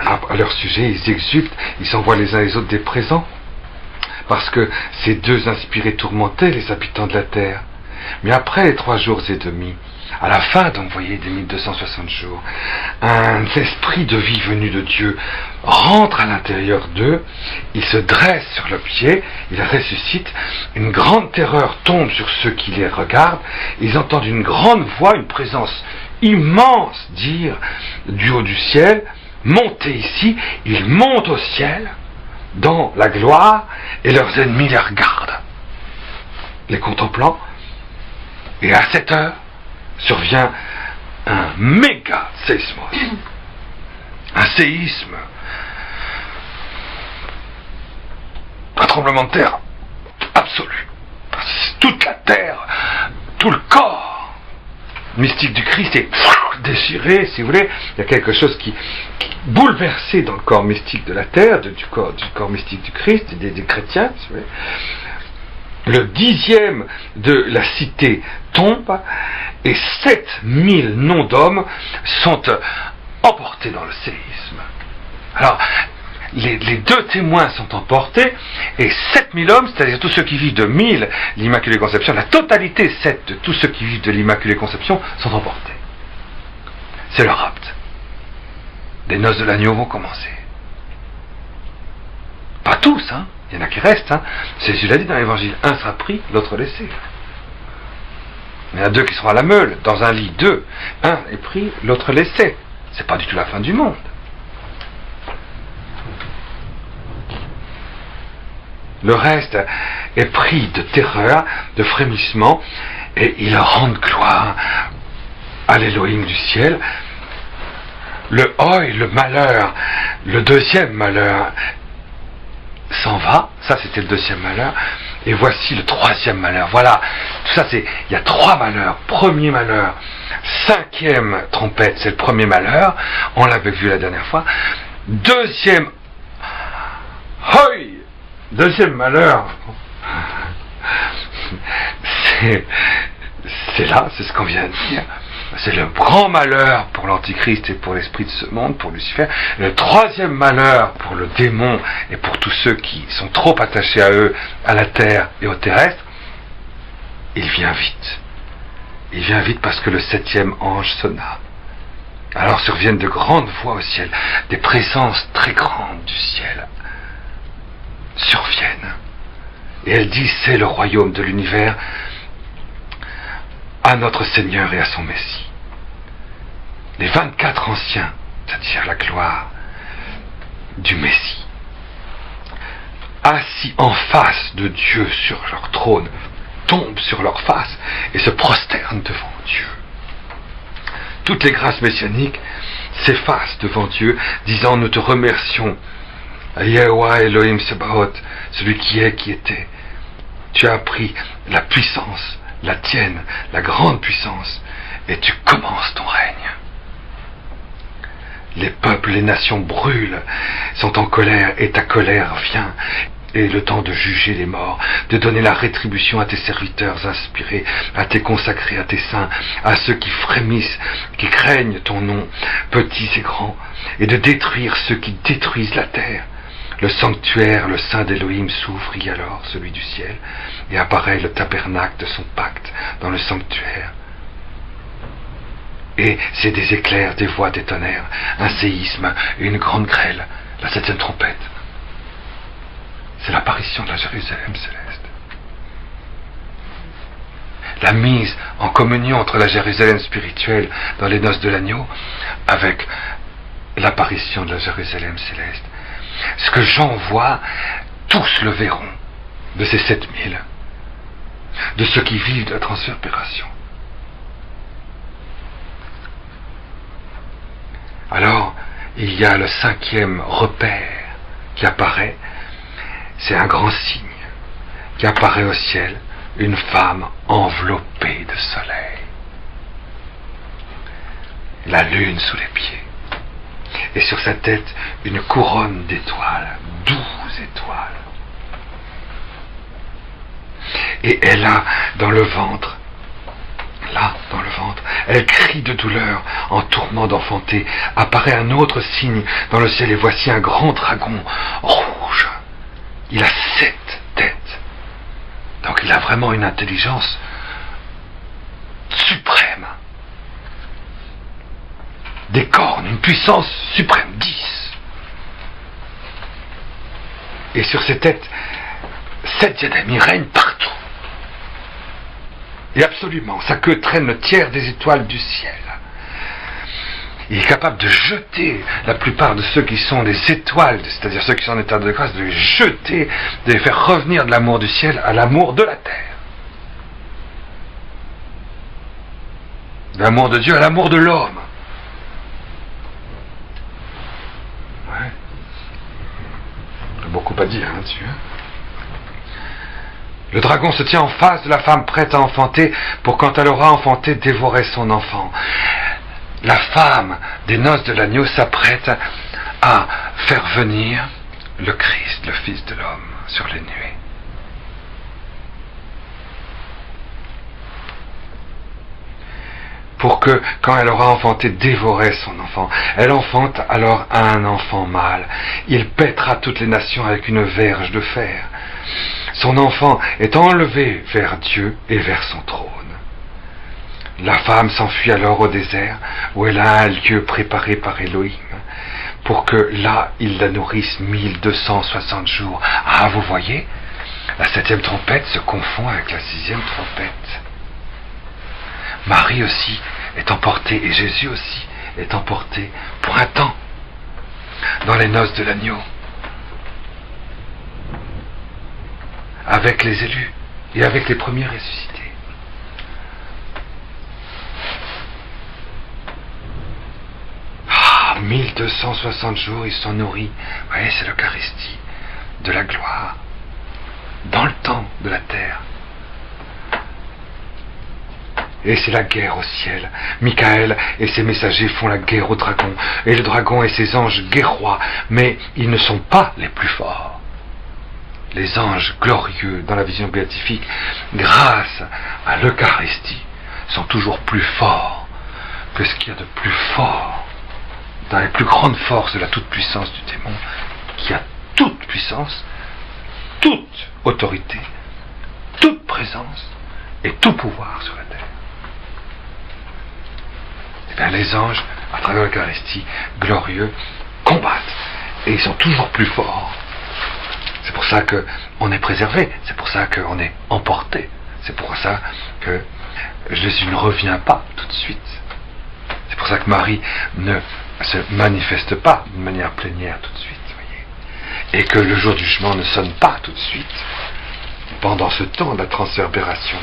Speaker 1: à leur sujet, ils exultent, ils s'envoient les uns les autres des présents. Parce que ces deux inspirés tourmentaient les habitants de la terre. Mais après les 3 jours et demi, à la fin, donc, vous voyez, des 1260 jours, un esprit de vie venu de Dieu rentre à l'intérieur d'eux, il se dresse sur le pied, il ressuscite, une grande terreur tombe sur ceux qui les regardent, ils entendent une grande voix, une présence immense dire du haut du ciel, montez ici, ils montent au ciel, dans la gloire, et leurs ennemis les regardent, les contemplant, et à cette heure, survient un méga séismos, un séisme, un tremblement de terre absolu. Toute la terre, tout le corps mystique du Christ est déchiré, si vous voulez. Il y a quelque chose qui bouleversé dans le corps mystique de la terre, du corps mystique du Christ, des chrétiens, si vous voulez. Le 10e de la cité tombe et 7000 noms d'hommes sont emportés dans le séisme. Alors, les 2 témoins sont emportés et 7000 hommes, c'est-à-dire tous ceux qui vivent de 1000 l'Immaculée Conception, la totalité de tous ceux qui vivent de l'Immaculée Conception sont emportés. C'est le rapt. Les noces de l'agneau vont commencer. Pas tous, hein. Il y en a qui restent, hein. Jésus l'a dit dans l'évangile, un sera pris, l'autre laissé. Il y en a 2 qui seront à la meule, dans un lit, 2. Un est pris, l'autre laissé. C'est pas du tout la fin du monde. Le reste est pris de terreur, de frémissement, et ils rendent gloire à l'Élohim du ciel. Le Hoi, le malheur, le 2e malheur, s'en va, ça c'était le 2e malheur, et voici le 3e malheur. Voilà, tout ça c'est, il y a 3 malheurs. Premier malheur, 5e trompette, c'est le premier malheur, on l'avait vu la dernière fois. 2e, hoi, 2e malheur, c'est là, c'est ce qu'on vient de dire. C'est le grand malheur pour l'Antichrist et pour l'esprit de ce monde, pour Lucifer. Le 3e malheur pour le démon et pour tous ceux qui sont trop attachés à eux, à la terre et au terrestre. Il vient vite. Il vient vite parce que le 7e ange sonna. Alors surviennent de grandes voix au ciel, des présences très grandes du ciel surviennent. Et elle dit, c'est le royaume de l'univers à notre Seigneur et à son Messie. Les 24 anciens, c'est-à-dire la gloire du Messie, assis en face de Dieu sur leur trône, tombent sur leur face et se prosternent devant Dieu. Toutes les grâces messianiques s'effacent devant Dieu, disant, nous te remercions, Yehovah Elohim Sebaot, celui qui est, qui était. Tu as pris la puissance, la tienne, la grande puissance, et tu commences ton règne. Les peuples, les nations brûlent, sont en colère, et ta colère vient. Et le temps de juger les morts, de donner la rétribution à tes serviteurs inspirés, à tes consacrés, à tes saints, à ceux qui frémissent, qui craignent ton nom, petits et grands, et de détruire ceux qui détruisent la terre. Le sanctuaire, le sein d'Élohim s'ouvrit alors, celui du ciel, et apparaît le tabernacle de son pacte dans le sanctuaire. Et c'est des éclairs, des voix, des tonnerres, un séisme, une grande grêle, la 7e trompette. C'est l'apparition de la Jérusalem céleste. la mise en communion entre la Jérusalem spirituelle dans les noces de l'agneau avec l'apparition de la Jérusalem céleste. Ce que Jean voit, tous le verront, de ces 7000, de ceux qui vivent de la transfiguration. Alors, il y a le 5e repère qui apparaît, c'est un grand signe qui apparaît au ciel, une femme enveloppée de soleil, la lune sous les pieds, et sur sa tête une couronne d'étoiles, 12 étoiles. Et elle a dans le ventre, elle crie de douleur, en tourment d'enfanter. Apparaît un autre signe dans le ciel, et voici un grand dragon rouge. Il a 7 têtes. Donc il a vraiment une intelligence suprême. Des cornes, une puissance suprême, 10. Et sur ses têtes, 7 diadèmes, il règne partout. Et absolument, sa queue traîne le tiers des étoiles du ciel. Il est capable de jeter la plupart de ceux qui sont des étoiles, c'est-à-dire ceux qui sont en état de grâce, de les jeter, de les faire revenir de l'amour du ciel à l'amour de la terre. De l'amour de Dieu à l'amour de l'homme. Ouais. Il y a beaucoup à dire là-dessus. Le dragon se tient en face de la femme prête à enfanter, pour quand elle aura enfanté, dévorer son enfant. La femme des noces de l'agneau s'apprête à faire venir le Christ, le Fils de l'homme, sur les nuées. Pour que, quand elle aura enfanté, dévorer son enfant. Elle enfante alors un enfant mâle. Il pètera toutes les nations avec une verge de fer. Son enfant est enlevé vers Dieu et vers son trône. La femme s'enfuit alors au désert, où elle a un lieu préparé par Elohim, pour que là, il la nourrisse 1260 jours. Ah, vous voyez, la 7e trompette se confond avec la 6e trompette. Marie aussi est emportée, et Jésus aussi est emporté pour un temps dans les noces de l'agneau, avec les élus et avec les premiers ressuscités. 1260 jours, ils sont nourris. Vous voyez, c'est l'Eucharistie de la gloire dans le temps de la terre. Et c'est la guerre au ciel. Michael et ses messagers font la guerre au dragon, et le dragon et ses anges guerroient, mais ils ne sont pas les plus forts. Les anges glorieux dans la vision béatifique, grâce à l'Eucharistie, sont toujours plus forts que ce qu'il y a de plus fort dans les plus grandes forces de la toute-puissance du démon, qui a toute puissance, toute autorité, toute présence et tout pouvoir sur la terre. Et bien les anges, à travers l'Eucharistie, glorieux, combattent, et ils sont toujours plus forts. C'est pour ça qu'on est préservé, c'est pour ça qu'on est emporté, c'est pour ça que Jésus ne revient pas tout de suite. C'est pour ça que Marie ne se manifeste pas d'une manière plénière tout de suite, voyez, et que le jour du jugement ne sonne pas tout de suite, pendant ce temps de la transverbération,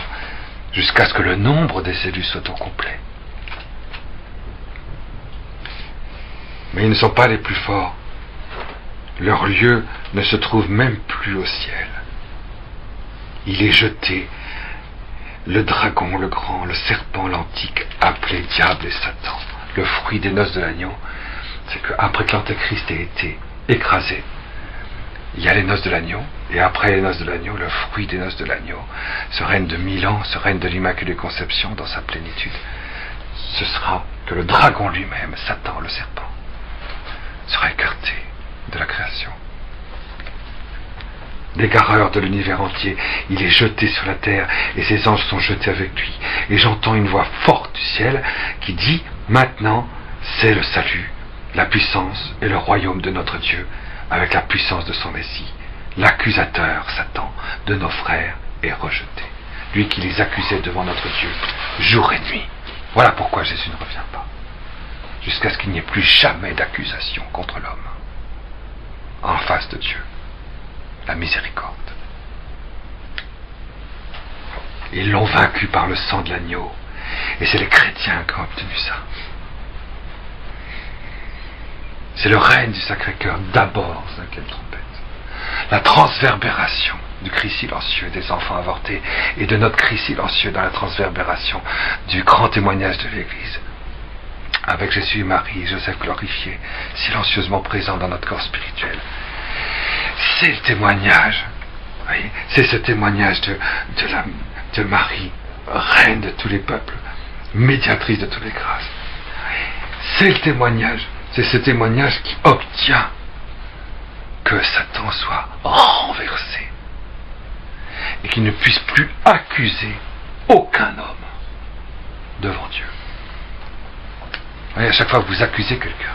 Speaker 1: jusqu'à ce que le nombre des élus soit au complet. Mais ils ne sont pas les plus forts. Leur lieu ne se trouve même plus au ciel. Il est jeté, le dragon, le grand, le serpent, l'antique, appelé diable et Satan. Le fruit des noces de l'agneau, c'est qu'après que l'antéchrist ait été écrasé, il y a les noces de l'agneau, et après les noces de l'agneau, le fruit des noces de l'agneau, ce règne de 1000 ans, ce règne de l'Immaculée Conception dans sa plénitude, ce sera que le dragon lui-même, Satan, le serpent, sera écarté de la création. L'égareur de l'univers entier, il est jeté sur la terre, et ses anges sont jetés avec lui. Et j'entends une voix forte du ciel qui dit, maintenant, c'est le salut, la puissance et le royaume de notre Dieu, avec la puissance de son Messie. L'accusateur, Satan, de nos frères est rejeté. lui qui les accusait devant notre Dieu, jour et nuit. Voilà pourquoi Jésus ne revient pas, jusqu'à ce qu'il n'y ait plus jamais d'accusation contre l'homme, en face de Dieu, la miséricorde. Ils l'ont vaincu par le sang de l'agneau, et c'est les chrétiens qui ont obtenu ça. C'est le règne du Sacré-Cœur d'abord, cinquième trompette. La transverbération du cri silencieux des enfants avortés et de notre cri silencieux dans la transverbération du grand témoignage de l'Église. Avec Jésus, Marie et Joseph glorifiés, silencieusement présents dans notre corps spirituel. C'est le témoignage, voyez, c'est ce témoignage de Marie, reine de tous les peuples, médiatrice de toutes les grâces. C'est le témoignage, c'est ce témoignage qui obtient que Satan soit renversé et qu'il ne puisse plus accuser aucun homme devant Dieu. Vous voyez, à chaque fois que vous accusez quelqu'un,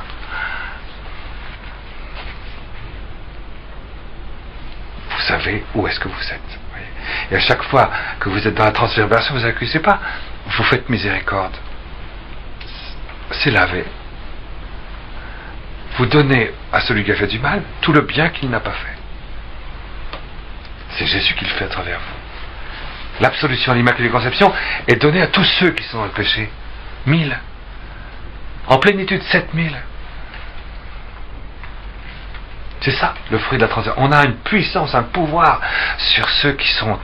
Speaker 1: vous savez où est-ce que vous êtes. Vous voyez. Et à chaque fois que vous êtes dans la transverbération, vous n'accusez pas, vous faites miséricorde. C'est lavé. Vous donnez à celui qui a fait du mal tout le bien qu'il n'a pas fait. C'est Jésus qui le fait à travers vous. L'absolution à l'Immaculée Conception est donnée à tous ceux qui sont dans le péché. 1000. En plénitude, 7000. C'est ça, le fruit de la transversation. On a une puissance, un pouvoir sur ceux qui sont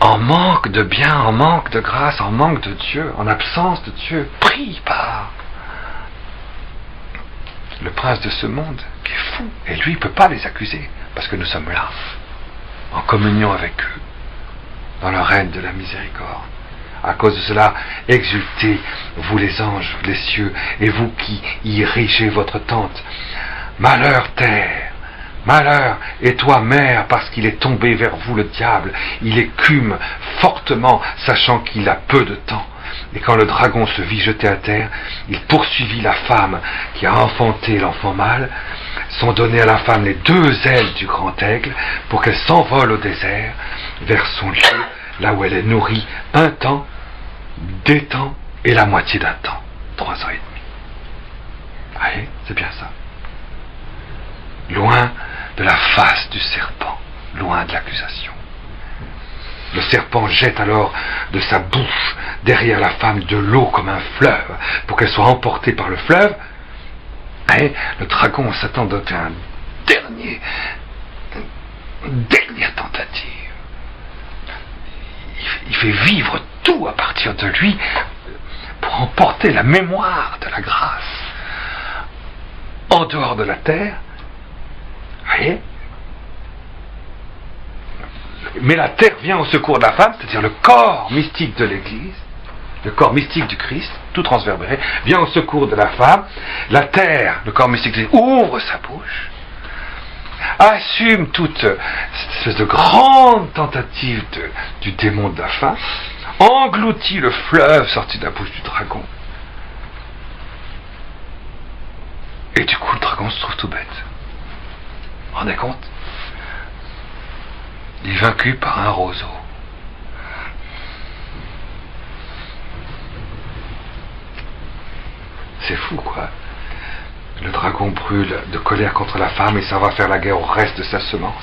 Speaker 1: en manque de bien, en manque de grâce, en manque de Dieu, en absence de Dieu. Prie par le prince de ce monde qui est fou. Et lui, il ne peut pas les accuser, parce que nous sommes là, en communion avec eux, dans le règne de la miséricorde. À cause de cela, exultez, vous les anges, les cieux, et vous qui y érigez votre tente. Malheur, terre, malheur, et toi, mer, parce qu'il est tombé vers vous le diable. Il écume fortement, sachant qu'il a peu de temps. Et quand le dragon se vit jeté à terre, il poursuivit la femme qui a enfanté l'enfant mâle. Sont données à la femme les 2 ailes du grand aigle pour qu'elle s'envole au désert vers son lieu, là où elle est nourrie 1 temps, 2 temps et la moitié d'un temps, 3 ans et demi. Allez, c'est bien ça. Loin de la face du serpent, loin de l'accusation. Le serpent jette alors de sa bouche derrière la femme de l'eau comme un fleuve, pour qu'elle soit emportée par le fleuve. Et le dragon, Satan, donne une dernière tentative. Il fait vivre tout à partir de lui pour emporter la mémoire de la grâce en dehors de la terre. Vous voyez ? Mais la terre vient au secours de la femme, c'est-à-dire le corps mystique de l'Église, le corps mystique du Christ, tout transverbéré, vient au secours de la femme. La terre, le corps mystique de l'Église, ouvre sa bouche, assume toute cette espèce de grande tentative du démon de la femme, engloutit le fleuve sorti de la bouche du dragon. Et du coup, le dragon se trouve tout bête. Vous vous rendez compte ? Il est vaincu par un roseau. C'est fou, quoi. Le dragon brûle de colère contre la femme et ça va faire la guerre au reste de sa semence,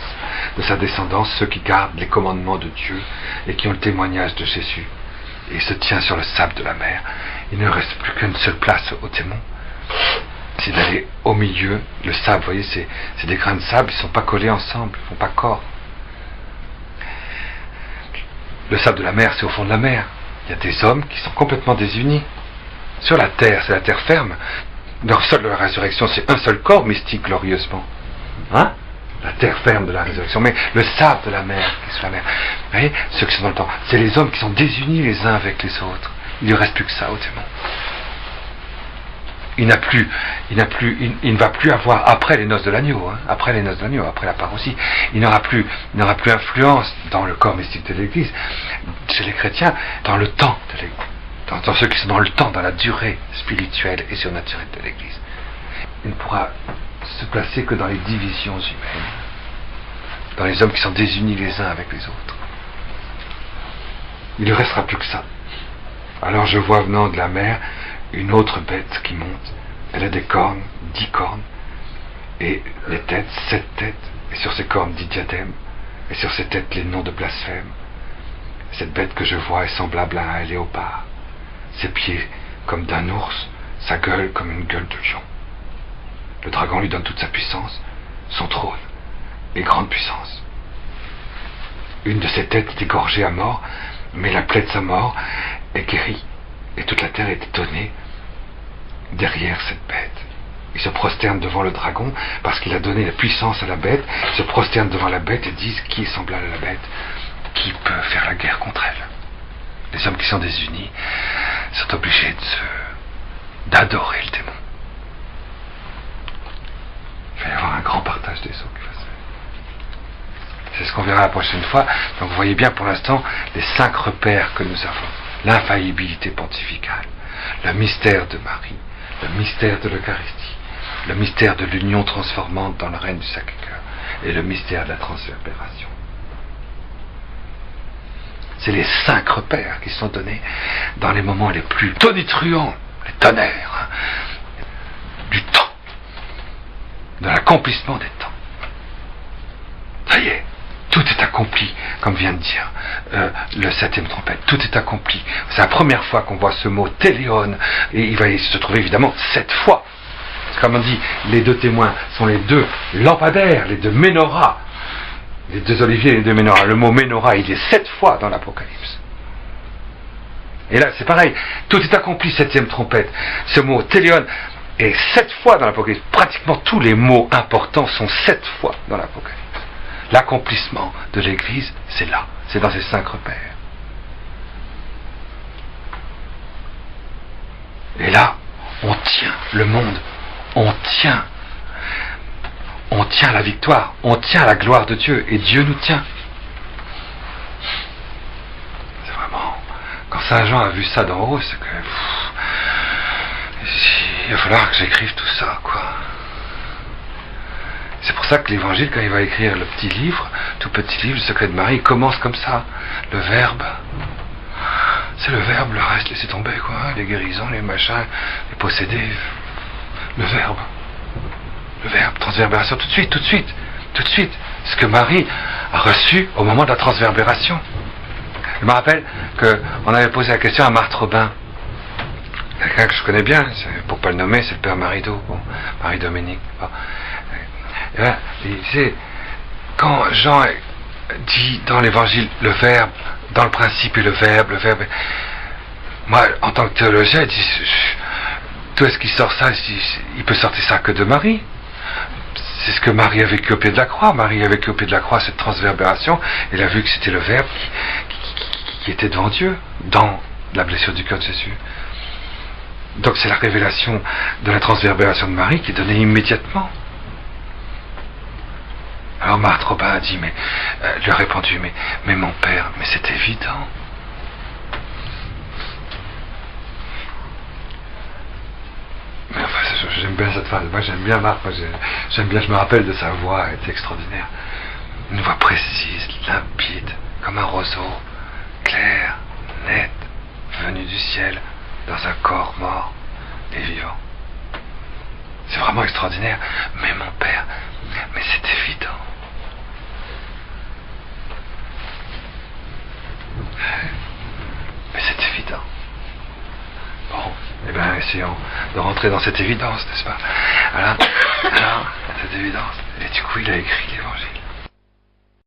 Speaker 1: de sa descendance, ceux qui gardent les commandements de Dieu et qui ont le témoignage de Jésus. Et il se tient sur le sable de la mer. Il ne reste plus qu'une seule place au démon. C'est d'aller au milieu. Le sable, vous voyez, c'est des grains de sable, ils ne sont pas collés ensemble, ils ne font pas corps. Le sable de la mer, c'est au fond de la mer. Il y a des hommes qui sont complètement désunis. Sur la terre, c'est la terre ferme. Leur sol de la résurrection, c'est un seul corps mystique glorieusement. Hein ? La terre ferme de la résurrection. Mais le sable de la mer, qui est sur la mer. Vous voyez, ceux qui sont dans le temps, c'est les hommes qui sont désunis les uns avec les autres. Il ne reste plus que ça au démon. Il ne va plus avoir, après les noces de l'agneau, hein, après les noces de l'agneau, après la parousie, il n'aura plus influence dans le corps mystique de l'Église, chez les chrétiens, dans le temps de l'Église, dans ceux qui sont dans le temps, dans la durée spirituelle et surnaturelle de l'Église. Il ne pourra se placer que dans les divisions humaines, dans les hommes qui sont désunis les uns avec les autres. il ne restera plus que ça. Alors je vois venant de la mer une autre bête qui monte. Elle a des cornes, 10 cornes, et les têtes, 7 têtes, et sur ces cornes 10 diadèmes, et sur ces têtes les noms de blasphème. Cette bête que je vois est semblable à un léopard, ses pieds comme d'un ours, sa gueule comme une gueule de lion. Le dragon lui donne toute sa puissance, son trône et grande puissance. Une de ses têtes est égorgée à mort, mais la plaie de sa mort est guérie, et toute la terre est étonnée derrière cette bête. Ils se prosternent devant le dragon parce qu'il a donné la puissance à la bête. Ils se prosternent devant la bête et disent: qui est semblable à la bête? Qui peut faire la guerre contre elle? Les hommes qui sont désunis sont obligés d'adorer le démon. Il va y avoir un grand partage des eaux qui va se faire. C'est ce qu'on verra la prochaine fois. Donc vous voyez bien pour l'instant les 5 repères que nous avons. L'infaillibilité pontificale, le mystère de Marie, le mystère de l'Eucharistie, le mystère de l'union transformante dans le règne du Sacré-Cœur et le mystère de la transverbération. C'est les 5 repères qui sont donnés dans les moments les plus tonitruants, les tonnerres, du temps, de l'accomplissement des temps. Ça y est, tout est accompli, comme vient de dire le 7e trompette. Tout est accompli. C'est la première fois qu'on voit ce mot téléon, et il va se trouver évidemment 7 fois. Comme on dit, les 2 témoins sont les 2 lampadaires, les 2 menorahs, les 2 oliviers et les 2 menorahs. Le mot menorah, il est 7 fois dans l'Apocalypse. Et là, c'est pareil, tout est accompli, 7e trompette. Ce mot téléon est 7 fois dans l'Apocalypse. Pratiquement tous les mots importants sont 7 fois dans l'Apocalypse. L'accomplissement de l'Église, c'est là, c'est dans ces 5 repères. Et là, on tient le monde, on tient la victoire, on tient la gloire de Dieu, et Dieu nous tient. C'est vraiment, quand Saint Jean a vu ça d'en haut, c'est que il va falloir que j'écrive tout ça, quoi. C'est pour ça que l'Évangile, quand il va écrire le petit livre, tout petit livre, le secret de Marie, il commence comme ça. Le Verbe, c'est le Verbe, le reste, laissez tomber, quoi. Les guérisons, les machins, les possédés. Le Verbe, transverbération, tout de suite. Ce que Marie a reçu au moment de la transverbération. Je me rappelle qu'on avait posé la question à Marthe Robin. Quelqu'un que je connais bien, pour ne pas le nommer, c'est le père Marido, bon, Marie-Dominique. Bon. Il disait, quand Jean dit dans l'évangile le Verbe, dans le principe et le Verbe, moi en tant que théologien, il dit, d'où est-ce qu'il sort ça? Il peut sortir ça que de Marie. C'est ce que Marie a vécu au pied de la croix. Marie a vécu au pied de la croix cette transverbération. Elle a vu que c'était le Verbe qui était devant Dieu, dans la blessure du cœur de Jésus. Donc c'est la révélation de la transverbération de Marie qui est donnée immédiatement. Alors Marthe Robin a dit, lui a répondu, mais mon père, mais c'est évident. Mais enfin, j'aime bien cette phrase. Moi j'aime bien Marthe, j'aime bien, je me rappelle de sa voix, elle était extraordinaire. Une voix précise, limpide, comme un roseau, clair, net, venu du ciel, dans un corps mort et vivant. C'est vraiment extraordinaire. Mais mon père, mais c'est évident. Mais c'est évident. Bon, eh bien, essayons de rentrer dans cette évidence, n'est-ce pas? Alors, cette évidence. Et du coup, il a écrit l'Évangile.